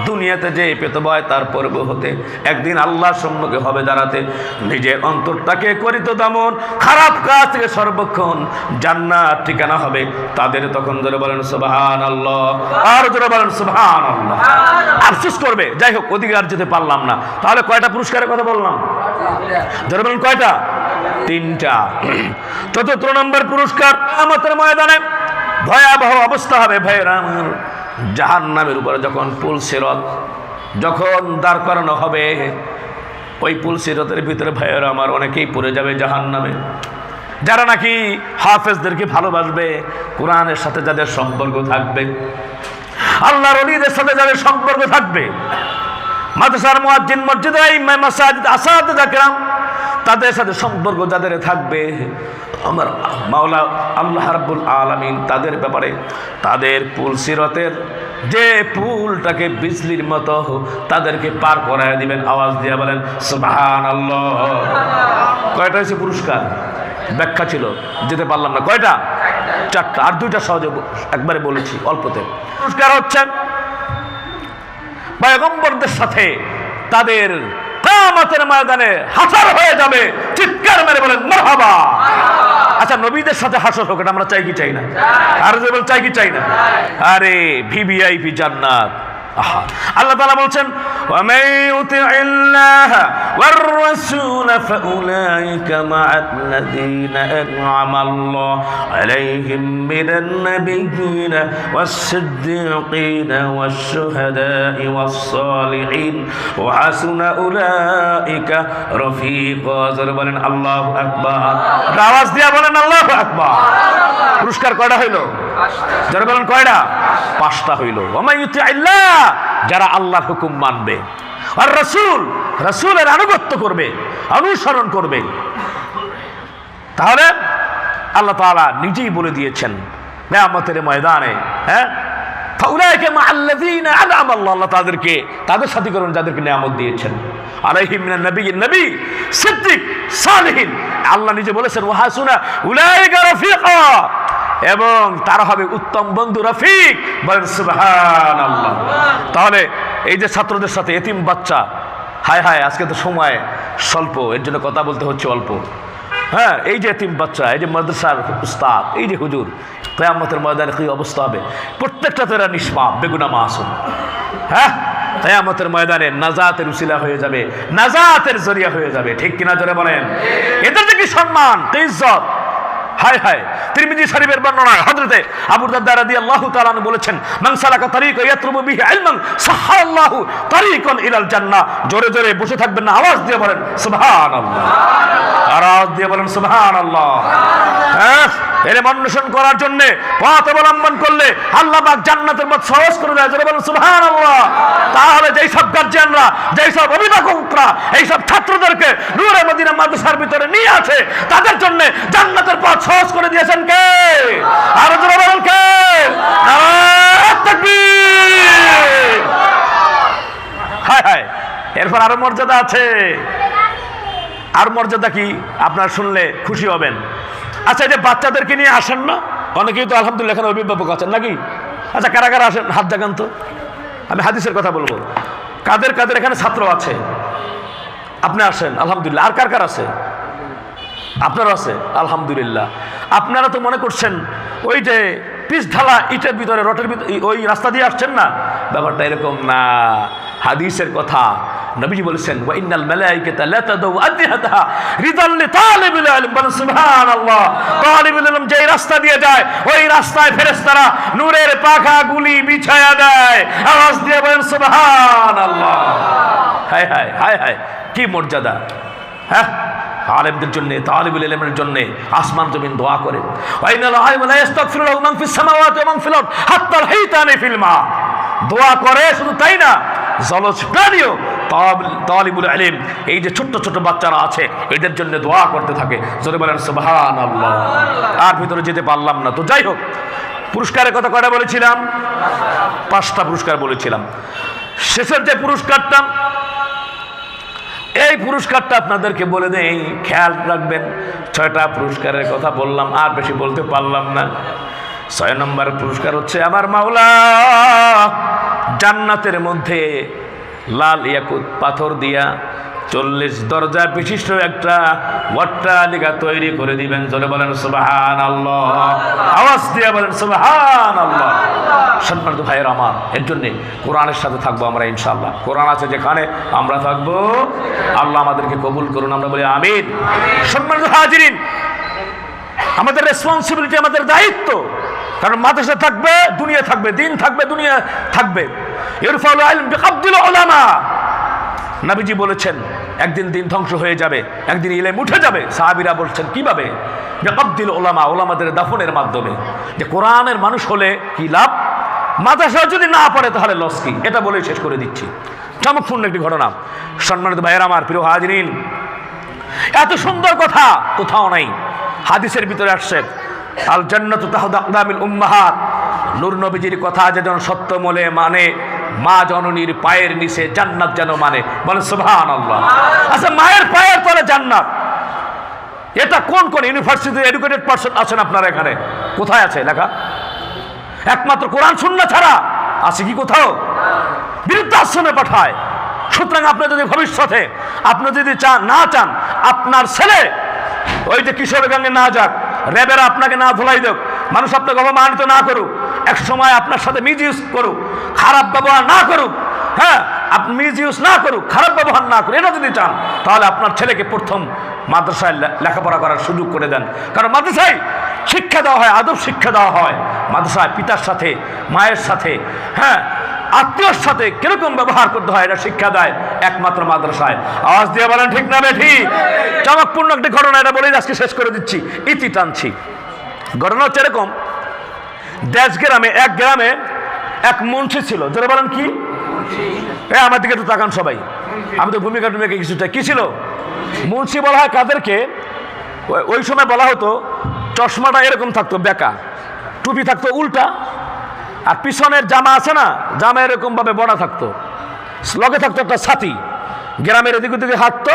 A: দুনিয়াতে যে পেতে ভয় তার পর্ব হতে একদিন আল্লাহর সম্মুখে হবে দাঁড়াতে। নিজের অন্তরটাকে করিত দমন, খারাপ কাজ থেকে সর্বক্ষণ জান্নাত ঠিকানা হবে তাদের তখন। জোরে বলেন সুবহানাল্লাহ, আর জোরে বলেন সুবহানাল্লাহ। আফসোস করবে, যাই হোক অধিকার যেতে পারলাম না। তাহলে কয়টা পুরস্কারের কথা বললাম? জোরে বলেন কয়টা? 3টা। চতুর্থ নম্বর পুরস্কার, কিয়ামতের ময়দানে ভয়াবহ অবস্থা হবে ভাইয়েরা আমার। জাহান্নামের উপরে যখন পুল সিরাত যখন দাঁড় করানো হবে, ওই পুল সিরাতের ভিতরে ভাইয়েরা আমার অনেকেই পড়ে যাবে জাহান্নামে। যারা নাকি হাফেজদেরকে ভালোবাসবে, কোরআনের সাথে যাদের সম্পর্ক থাকবে, আল্লাহর ওলিদের সাথে যাদের সম্পর্ক থাকবে, মাদ্রাসার মুয়াজ্জিন, মসজিদের ইমাম, মাসাজিদ, আসাতিজা কিরাম, তাদের সাথে সম্পর্ক যাদের থাকবে, আমার মাওলা আল্লাহ রাব্বুল আলামিন তাদের ব্যাপারে তাদের পুল সিরাতের যে পুলটাকে বিজলির মতো তাদেরকে পার করায় দিবেন। আওয়াজ দিয়ে বলেন সুবহানাল্লাহ। কয়টা হয়েছে পুরস্কার? ব্যাখ্যা ছিল, যেতে পারলাম না। কয়টা? 4টা। আর 2টা সহজে একবারে বলেছি অল্পতে। পুরস্কার হচ্ছে পয়গম্বরদের সাথে তাদের কিয়ামতের ময়দানে হাসর হয়ে যাবে। চিৎকার মেরে বলেন মারহাবা। আচ্ছা, নবীদের সাথে হাসর হোক, এটা আমরা চাই কি চাই না? আর যে বল চাই কি চাই না? আরে ভিভিআইপি জান্নাত। আল্লাহ তাআলা বলছেন ওয়ামান ইউতি'িল্লাহ ওয়ার রাসূল ফাউলাইকা মা'আল্লাযীনা আন'আমা আল্লাহু আলাইহিম মিনান নাবিয়্যিনা ওয়াস-সিদ্দীকিনা ওয়াশ-শুহাদা'i ওয়াস-সালিহিন ওয়া হাসুনা উলাইকা রাফীকা। জোরে বলেন আল্লাহু আকবার। আওয়াজ দিয়ে বলেন আল্লাহু আকবার। পুরস্কার কয়টা হইল? যারা বলেন কয়টা? 5টা হইল। ওয়ামান ইউতি'িল্লাহ, যারা আল্লাহর হুকুম মানবে, আর রাসূল, রাসূলের আনুগত্য করবে, অনুসরণ করবে, তাহলে আল্লাহ তাআলা নিজেই বলে দিয়েছেন কিয়ামতের ময়দানে, হ্যাঁ, ফাউলাইকা মা'আল্লাযীনা আন'আমা আল্লাহু, আল্লাহ তাদেরকে তাদের সাথে করুন যাদেরকে নিয়ামত দিয়েছেন, আলাইহিম মিনান নাবিয়্যিন, নবী, সিদ্দিক, সালেহিন। আল্লাহ নিজে বলেছেন ওয়া হাসুনা উলাইকা রাফীকা, এবং তারা হবে উত্তম বন্ধু, রফিক। বলেন সুবহানাল্লাহ। তাহলে এই যে ছাত্রদের সাথে এতিম বাচ্চা, হায় হায়, আজকে তো সময় স্বল্প, এর জন্য কথা বলতে হচ্ছে অল্প। হ্যাঁ, এই যে এতিম বাচ্চা, এই যে মাদ্রাসার উস্তাদ, এই যে হুজুর, কিয়ামতের ময়দানে কি অবস্থা হবে? প্রত্যেকটা তো এরা নিষ্পাপ, বেগুনা মাসুম। হ্যাঁ, কিয়ামতের ময়দানে নাজাতের উসিলা হয়ে যাবে, নাজাতের জরিয়া হয়ে যাবে। ঠিক কিনা জোরে বলেন? এদের যে কি সম্মান, কি ইজ্জত! হায় হায়। তিরমিজি শরীফের বর্ণনায় হযরতে আবু দারদা রাদিয়াল্লাহু তাআলা আনহু বলেছেন মান সালাকা তারিকা ইয়াতলুবু বিহি ইলমান সাহাল্লাহু তারিকান ইলাল জান্নাহ। জোরে জোরে বসে থাকবেন না, আওয়াজ দিয়ে বলেন সুবহানাল্লাহ। আওয়াজ দিয়ে বলেন সুবহানাল্লাহ। হ্যাঁ, এলেম অন্বেষণ করার জন্য পথ অবলম্বন করলে আল্লাহ পাক জান্নাতের পথ সহজ করে দেয়। জোরে বলেন সুবহানাল্লাহ। তাহলে যেই সব গার্জিয়ানরা, যেই সব অভিভাবকরা এই সব ছাত্রদেরকে নূরে মদিনা মাদ্রাসার ভিতরে নিয়ে আছে, তাদের জন্য জান্নাতের পথ সহজ করে দিয়েছেন কে? আর জোরে বলেন কে? নারায়ে তাকবীর। হায় হায়, এরপর আরো মর্যাদা আছে। আর মর্যাদা কি আপনারা শুনলে খুশি হবেন। আচ্ছা, এই যে বাচ্চাদেরকে নিয়ে আসেন না, অনেকেই তো আলহামদুলিল্লাহ এখানে অভিভাবক আছেন নাকি? আচ্ছা, কারা কারা আসেন হাত দেখান তো। আমি হাদিসের কথা বলবো। কাদের কাদের এখানে ছাত্র আছে? আপনি আসেন আলহামদুলিল্লাহ। আর কার কার আছে? আপনারও আছে আলহামদুলিল্লাহ। আপনারা তো মনে করছেন ওই যে পিচ ঢালা ইটের ভিতরে, রটের ভিতরে, ওই রাস্তা দিয়ে আসছেন না। ব্যাপারটা এরকম না। হাদিসের কথা, নবীজি বলেছেন ওয়া ইন্নাল মালাইকাতা লা তাদউ আজনিহাতাহা রিদাল লিতালিবিল ইলম। বলেন সুবহানাল্লাহ। তালিবুল ইলম যেই রাস্তা দিয়ে যায়, ওই রাস্তায় ফেরেশতারা নূরের পাখাগুলি বিছায়া দেয়। আওয়াজ দিয়ে বলেন সুবহানাল্লাহ। হায় হায় হায় হায়, কি মর্যাদা! হ্যাঁ, আলেমদের জন্য, তালিবুল ইলমের জন্য আসমান জমিন দোয়া করে। ওয়া ইন্নাল আলিমা লা ইস্তাগফিরু লাহু মান ফিস সামাওয়াতি ওয়া মান ফিল আরদ হাত্তা আল হাইতানি ফিল মা। দোয়া করে, শুধু তাই না, জলজ প্রাণীও তালিবুল ইলম, এই যে ছোট্ট ছোট্ট বাচ্চারা আছে, এদের জন্য দোয়া করতে থাকে। জোরে বলেন সুবহানাল্লাহ। আর ভিতরে যেতে পারলাম না, তো যাই হোক, পুরস্কারের কথা কয়টা বলেছিলাম? 5টা পুরস্কার বলেছিলাম। শেষের যে পুরস্কারটা, এই পুরস্কারটা আপনাদেরকে বলে দেই, খেয়াল রাখবেন। 6টা পুরস্কারের কথা বললাম, আর বেশি বলতে পারলাম না। 6 নম্বর পুরস্কার হচ্ছে আমার মাওলা জান্নাতের মধ্যে লাল ইয়াকুত পাথর দিয়া 40 দরজা বিশিষ্ট একটা অট্টালিকা তৈরি করে দিবেন। জোরে বলেন সুবহানাল্লাহ। আওয়াজ দিয়ে বলেন সুবহানাল্লাহ। সম্মানিত ভাইয়ের আমার, এর জন্য কোরআনের সাথে থাকবো আমরা ইনশাআল্লাহ। কোরআন আছে যেখানে, আমরা থাকবো। আল্লাহ আমাদেরকে কবুল করুন, আমরা বলি আমিন। সম্মানিত হাজিরিন, আমাদের রেসপন্সিবিলিটি, আমাদের দায়িত্ব। কারণ মাদ্রাসা থাকবে, দুনিয়া থাকবে, দিন থাকবে, দুনিয়া থাকবে। ইরফাউল ইলম বিকাবদিল উলামা। নবীজি বলেছেন একদিন দিন ধ্বংস হয়ে যাবে, একদিন ইলম উঠে যাবে। সাহাবীরা বলছেন কিভাবে? বিকাবদিল উলামা, উলামাদের দাফনের মাধ্যমে। যে কোরআনের মানুষ হলে কি লাভ?
B: মাদ্রাসায় যদি না পড়ে তাহলে লস কি, এটা বলেই শেষ করে দিচ্ছি। চমকপূর্ণ একটি ঘটনা। সম্মানিত ভাইয়েরা আমার, প্রিয় হাজিরিন, এত সুন্দর কথা কোথাও নাই। হাদিসের ভিতরে আসছে আল জান্নাতু তাহতা আকদামিল উম্মাহাত, নূর নবীজির কথা যেন সত্য মলে মানে মা জননীর পায়ের নিচে জান্নাত যেন মানে, বলেন সুবহানাল্লাহ। আচ্ছা, মায়ের পায়ের তলে জান্নাত, এটা কোন কোন ইউনিভার্সিটিতে এডুকেটেড পারসন আছেন আপনারা এখানে? কোথায় আছে লেখা? একমাত্র কোরআন সুন্নাহ ছাড়া আছে কি কোথাও? বৃদ্ধাশ্রমে পাঠায়। সুতরাং আপনি যদি ভবিষ্যতে আপনি যদি না চান আপনার ছেলে ওই যে কিশোরগঞ্জে না যাক, র্যাবেরা আপনাকে না ধুলাই দেখ, মানুষ আপনাকে অপমানিত না করুক, এক সময় আপনার সাথে মিসইউজ করুক, খারাপ ব্যবহার না করুক, হ্যাঁ আপনি মিসইউজ না করুক, খারাপ ব্যবহার না করুক, এটা যদি চান তাহলে আপনার ছেলেকে প্রথম মাদ্রাসায় লেখাপড়া করার সুযোগ করে দেন। কারণ মাদ্রাসায় শিক্ষা দেওয়া হয়, আদব শিক্ষা দেওয়া হয়। মাদ্রাসায় পিতার সাথে, মায়ের সাথে, হ্যাঁ আত্মীয়র সাথে কিরকম ব্যবহার করতে হয় এটা শিক্ষা দেয় একমাত্র মাদ্রাসায়। আওয়াজ দিয়ে বলেন ঠিক না বেঠিক? চমকপূর্ণ একটি ঘটনা, এটা বলেই আজকে শেষ করে দিচ্ছি, ইতি টানছি। ঘটনা হচ্ছে এরকম, দেশ গ্রামে এক গ্রামে এক মুন্সি ছিল। যারা বলেন কি? আমার দিকে তো তাকান সবাই, আমি তো ভূমিকা টুমিকা কিছুটা। কি ছিল? মুন্সি বলা হয় কাদেরকে? ওই সময় বলা হতো চশমাটা এরকম থাকতো বেঁকা, টুপি থাকতো উল্টা, আর পিছনের জামা আছে না, জামা এরকম ভাবে বড়া থাকতো, লগে থাকতো একটা ছাতি। গ্রামের এদিক ওদিকে হাঁটতো,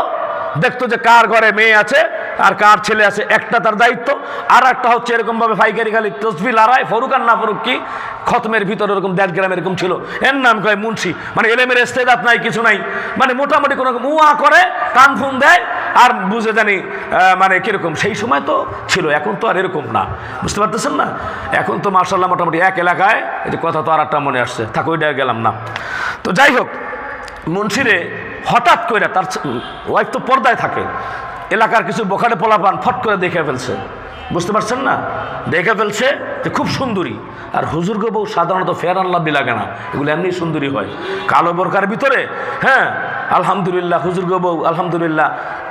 B: দেখতো যে কার ঘরে মেয়ে আছে আর কার ছেলে আছে, একটা তার দায়িত্ব। আর একটা হচ্ছে এরকম ভাবে পাইকারি খালি তসবি লড়ায়, ফরুক আর না ফরুক কি খতমের ভিতরে এরকম 1.5 গ্রাম এরকম ছিল। এর নাম কয় মুন্সি। মানে এলেমের ইস্তেদাত নাই, কিছু নাই, মানে মোটামুটি কোনো উয়া করে কান ফোন দেয় আর বুঝে জানি মানে কিরকম। সেই সময় তো ছিল, এখন তো আর এরকম না, বুঝতে পারতেছেন না? এখন তো মার্শাল্লাহ মোটামুটি এক এলাকায়, এই যে কথা তো আর একটা মনে আসছে, থাক ওইটা গেলাম না। তো যাই হোক, মুন্সিরে হঠাৎ করে তার ওয়াইফ তো পর্দায় থাকে, এলাকার কিছু বোখারে পোলাপান ফট করে দেখে ফেলছে, বুঝতে পারছেন না? দেখে ফেলছে যে খুব সুন্দরী। আর হুজুরকে বউ সাধারণত ফেয়ার আন লাভলি লাগে না, এগুলো এমনি সুন্দরী হয়, কালো বোরকার ভিতরে। হ্যাঁ আলহামদুলিল্লাহ, হুজুরকে বউ আলহামদুলিল্লাহ।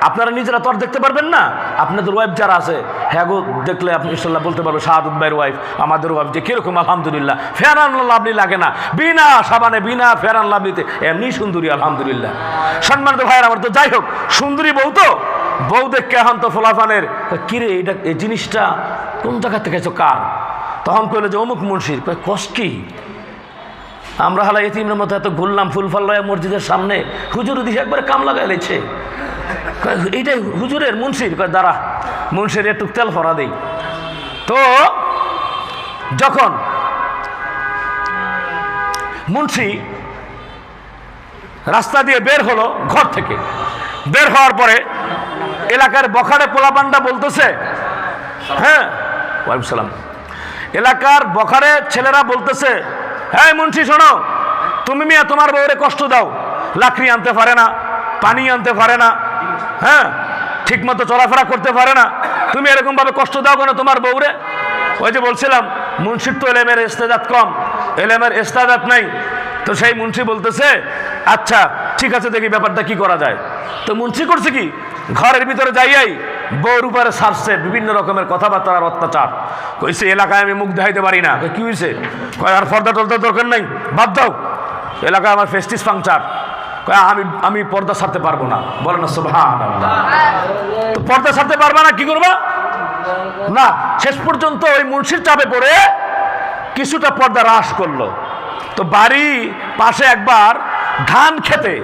B: আপনারা নিজেরা তো আর দেখতে পারবেন না, আপনাদের ওয়াইফ যারা আছে হ্যাঁ গো দেখলে আপনি ইনশাল্লাহ বলতে পারবেন শাহাদুত ভাইয়ের ওয়াইফ, আমাদের ওয়াইফ যে কীরকম আলহামদুলিল্লাহ, ফেয়ার আন লাভলি লাগে না, বিনা সাবানে বিনা ফেয়ার আন লাভলিতে এমনি সুন্দরী আলহামদুলিল্লাহ। সম্মানিত ভাইয়ের আমার, তো যাই হোক, সুন্দরী বউ তো, বউ দেখে এখন তো ফোলাফানের কিরে এটা এই জিনিসটা কোন জায়গা থেকে কার? তখন কইলো যে অমুক মুন্সির। কষ্ট কি? আমরা হালা এতিমের মতো এত ঘুরলাম ফুল ফল লয় মসজিদের সামনে, হুজুর দিকে একবারে কাম লাগাই লেছে। এইটাই হুজুরের মুন্সির? দাঁড়া, মুন্সির একটু তেল ভরা দেই। তো যখন মুন্সি রাস্তা দিয়ে বের হলো, ঘর থেকে বের হওয়ার পরে এলাকার বখারে পোলাপান্ডা বলতেছে, হ্যাঁ ওয়ালাইকুম সালাম, এলাকার বখারে ছেলেরা বলতেছে, হ্যাঁ মুন্সি শোনো, তুমি মিয়া তোমার বউরে কষ্ট দাও, লাকড়ি আনতে পারে না, পানি আনতে পারে না, হ্যাঁ ঠিক মতো চলাফেরা করতে পারে না, তুমি এরকম ভাবে কষ্ট দাও কেন তোমার বউরে? ওই যে বলছিলাম মুন্সির তো এলেমের ইস্তেদাত কম, এলেমের ইস্তেদাত নাই। তো সেই মুন্সি বলতেছে আচ্ছা ঠিক আছে, দেখি ব্যাপারটা কি করা যায়। তো মুন্সি করছে কি, ঘরের ভিতরে যাইয়াই বউর উপরে ছাড়ছে বিভিন্ন রকমের কথাবার্তা আর অত্যাচার। কইছে এলাকায় আমি মুখ দেখাইতে পারি না। কি হয়েছে? কয় আর পর্দা টর্দার দরকার নাই, বাদ দাও, এলাকায় আমার ফেস্টিস পাংচার। কয় আমি পর্দা ছাড়তে পারবো না। বলে না সুবহানাল্লাহ। তো পর্দা ছাড়তে পারবা না, কি করবা? না, শেষ পর্যন্ত ওই মুন্সির চাপে পড়ে কিছুটা পর্দা হ্রাস করলো। তো বাড়ি পাশে একবার ধান খেতে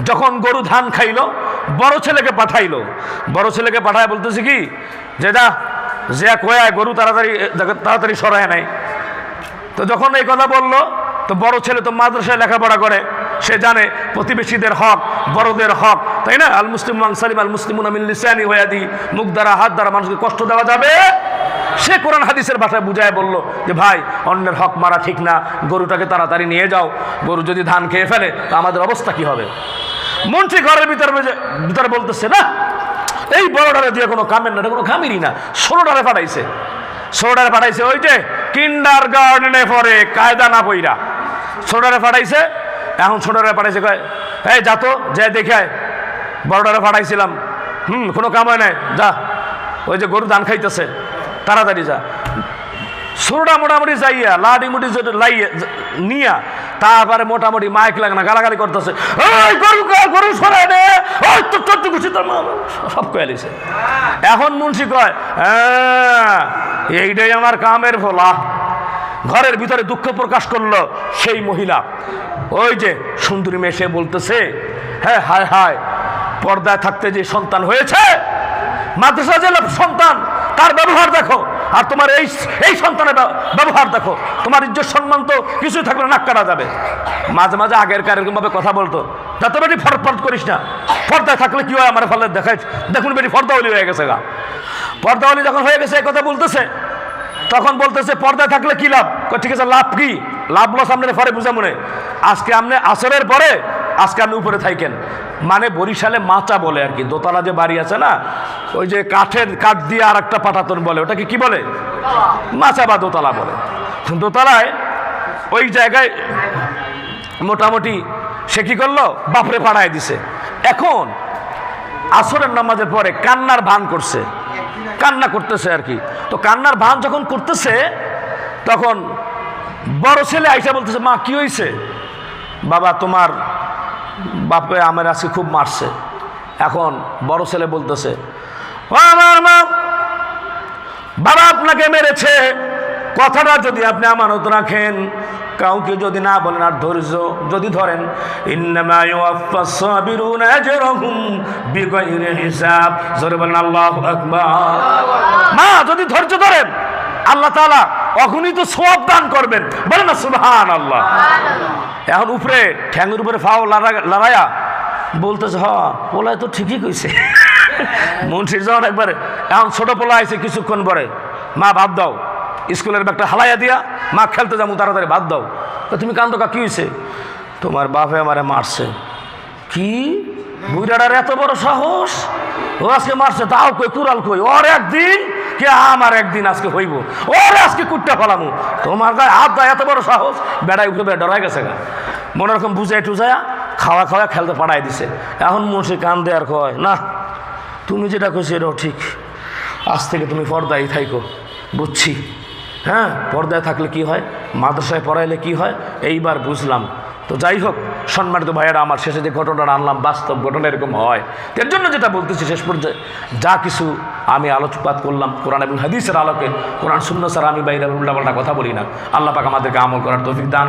B: যখন গরু ধান খাইলো, বড় ছেলেকে পাঠাইলো। বড় ছেলেকে পাঠায় বলতেছে কি যে যা যে কয়ায় গরু তাড়াতাড়ি সরায় নাই। তো যখন এই কথা বললো, তো বড় ছেলে তো মাদ্রাসায় লেখাপড়া করে, সে জানে প্রতিবেশীদের হক, বড়দের হক, তাই না? আল মুসলিম সালিম আল মুসলিমুনা মিন লিসানি ওয়া ইয়াদি, মুখ দ্বারা হাত দ্বারা মানুষকে কষ্ট দেওয়া যাবে। সে কোরআন হাদিসের ভাষায় বুঝায় বলল যে ভাই অন্যের হক মারা ঠিক না, গরুটাকে তাড়াতাড়ি নিয়ে যাও, গরু যদি ধান খেয়ে ফেলে তো আমাদের অবস্থা কি হবে? মুন্সি ঘরের ভিতরে বলতেছে না, এই বড়ডারে দিয়ে কোনো কামের না, কোনো কামেরই না, 16 পাঠাইছে। 16 পাঠাইছে, ওই যে কিন্ডার গার্ডেনে পড়ে কায়দা না পইরা 16 পাঠাইছে। এখন 16 পাঠাইছে, কয় এই যা তো, যে দেখায় বড়ডারে পাঠাইছিলাম, কোনো কাম হয় নাই, যা ওই যে গরু ধান খাইতেছে, তাড়াতাড়ি যা। ছোটটা মোটামুটি যাইয়া লাডি মুটি লাইয়া নিয়া তারপরে মোটামুটি মাইক লাগে না গালাগালি করতেছে, গরু সরাই দে, ওই তো চোদ্দ খুশি তোর সব কয়ে দিছে। এখন মুন্সি কয় হ্যাঁ এইটাই আমার কামের ফলা। ঘরের ভিতরে দুঃখ প্রকাশ করলো সেই মহিলা, ওই যে সুন্দরী মেয়ে, সে বলতেছে হ্যাঁ হায় হায়, পর্দায় থাকতে যে সন্তান হয়েছে, মাদ্রাসা যে সন্তান তার ব্যবহার দেখো, আর তোমার এই সন্তানের ব্যবহার দেখো, তোমার ইজ্জত সম্মান তো কিছুই থাকলে নাক কাটা যাবে। মাঝে মাঝে আগেরকার এরকমভাবে কথা বলতো, যাতে বেটি ফরফর করিস না, পর্দায় থাকলে কি হয় আমার ফলে দেখাই, দেখুন বেটি পর্দাওয়ালি হয়ে গেছে গা। পর্দাওয়ালি যখন হয়ে গেছে এই কথা বলতেছে, তখন বলতেছে পর্দায় থাকলে কি লাভ? ঠিক আছে, লাভ কি? লাভ লস আপনার পরে বুঝা মনে, আজকে আপনি আসরের পরে আজকে আপনি উপরে থাকেন, মানে বরিশালে মাচা বলে আর কি, দোতলা যে বাড়ি আছে না, ওই যে কাঠ দিয়ে আর একটা পাটাতন বলে, ওটাকে কি বলে? মাচা বা দোতলা বলে। দোতলায় ওই জায়গায় মোটামুটি সে কি করলো, বাপরে পাড়ায় দিছে। এখন আসরের নামাজের পরে কান্নার ভান করছে, কান্না করতেছে আর কি। তো কান্নার ভান যখন করতেছে তখন বড় ছেলে আইসা বলতেছে, মা কি হয়েছে? বাবা তোমার বাপে আমার আজকে খুব মারছে। এখন বড় ছেলে বলতেছে, ও আমার মা, বাবা আপনাকে মেরেছে, কথাটা যদি আপনি আমানত রাখেন, কাউকে যদি না বলেন, আর ধৈর্য যদি ধরেন, ইন্নামা ইউওয়াফাস সাবিরুনা আজরাহুম বিগাইরি হিসাব। জোরে বলেন আল্লাহু আকবার। মা যদি ধৈর্য ধরেন, আল্লাহ তাআলা অগণিত সওয়াব দান করবেন, বলেন না সুবহানাল্লাহ। এখন উপরে ঠ্যাঙের উপরে ফাও লড়াইয়া বলতেছে, হ পোলায় তো ঠিকই কইছে। মুন্সির যখন একবারে, এখন ছোট পোলা আইছে কিছুক্ষণ পরে, মা ভাত দাও, স্কুলের ব্যাগটা হালাইয়া দিয়া, মা খেলতে যাবো তাড়াতাড়ি ভাত দাও। তো তুমি কান্দো কা, কি হয়েছে? তোমার বাপে আমারে মারছে। কি? বুড়াটার এত বড় সাহস, ও আজকে মারছে, তাও কই কুড়াল কই, ওর একদিন কে আমার একদিন আজকে হইব, ওর আজকে কুটটা ফেলামু। তোমার গায়ে হাত দেয় এত বড় সাহস, বেড়াই উঠে ডরাই গেছে গা, মনে রকম বুঝাই টুজায়া খাওয়া খেলতে পাঠাই দিছে। এখন মুন্সি কান দেয়ার কয়, না তুমি যেটা কইছো এটাও ঠিক, আজ থেকে তুমি পর্দায় থাইকো। বুঝছি, হ্যাঁ পর্দায় থাকলে কি হয়, মাদ্রাসায় পড়াইলে কি হয়, এইবার বুঝলাম। তো যাই হোক সম্মানিত ভাইয়েরা আমার, শেষে যে ঘটনাটা আনলাম বাস্তব ঘটনা এরকম হয়, এর জন্য যেটা বলতেছি, শেষ পর্যায়ে যা কিছু আমি আলোকপাত করলাম কোরআন এবং হাদিসের আলোকে, কোরআন সুন্নাহ ছাড়া আমি বাইরে উল্টাপাল্টা কথা বলি না। আল্লাহ পাক আমাদেরকে আমল করার তৌফিক দান।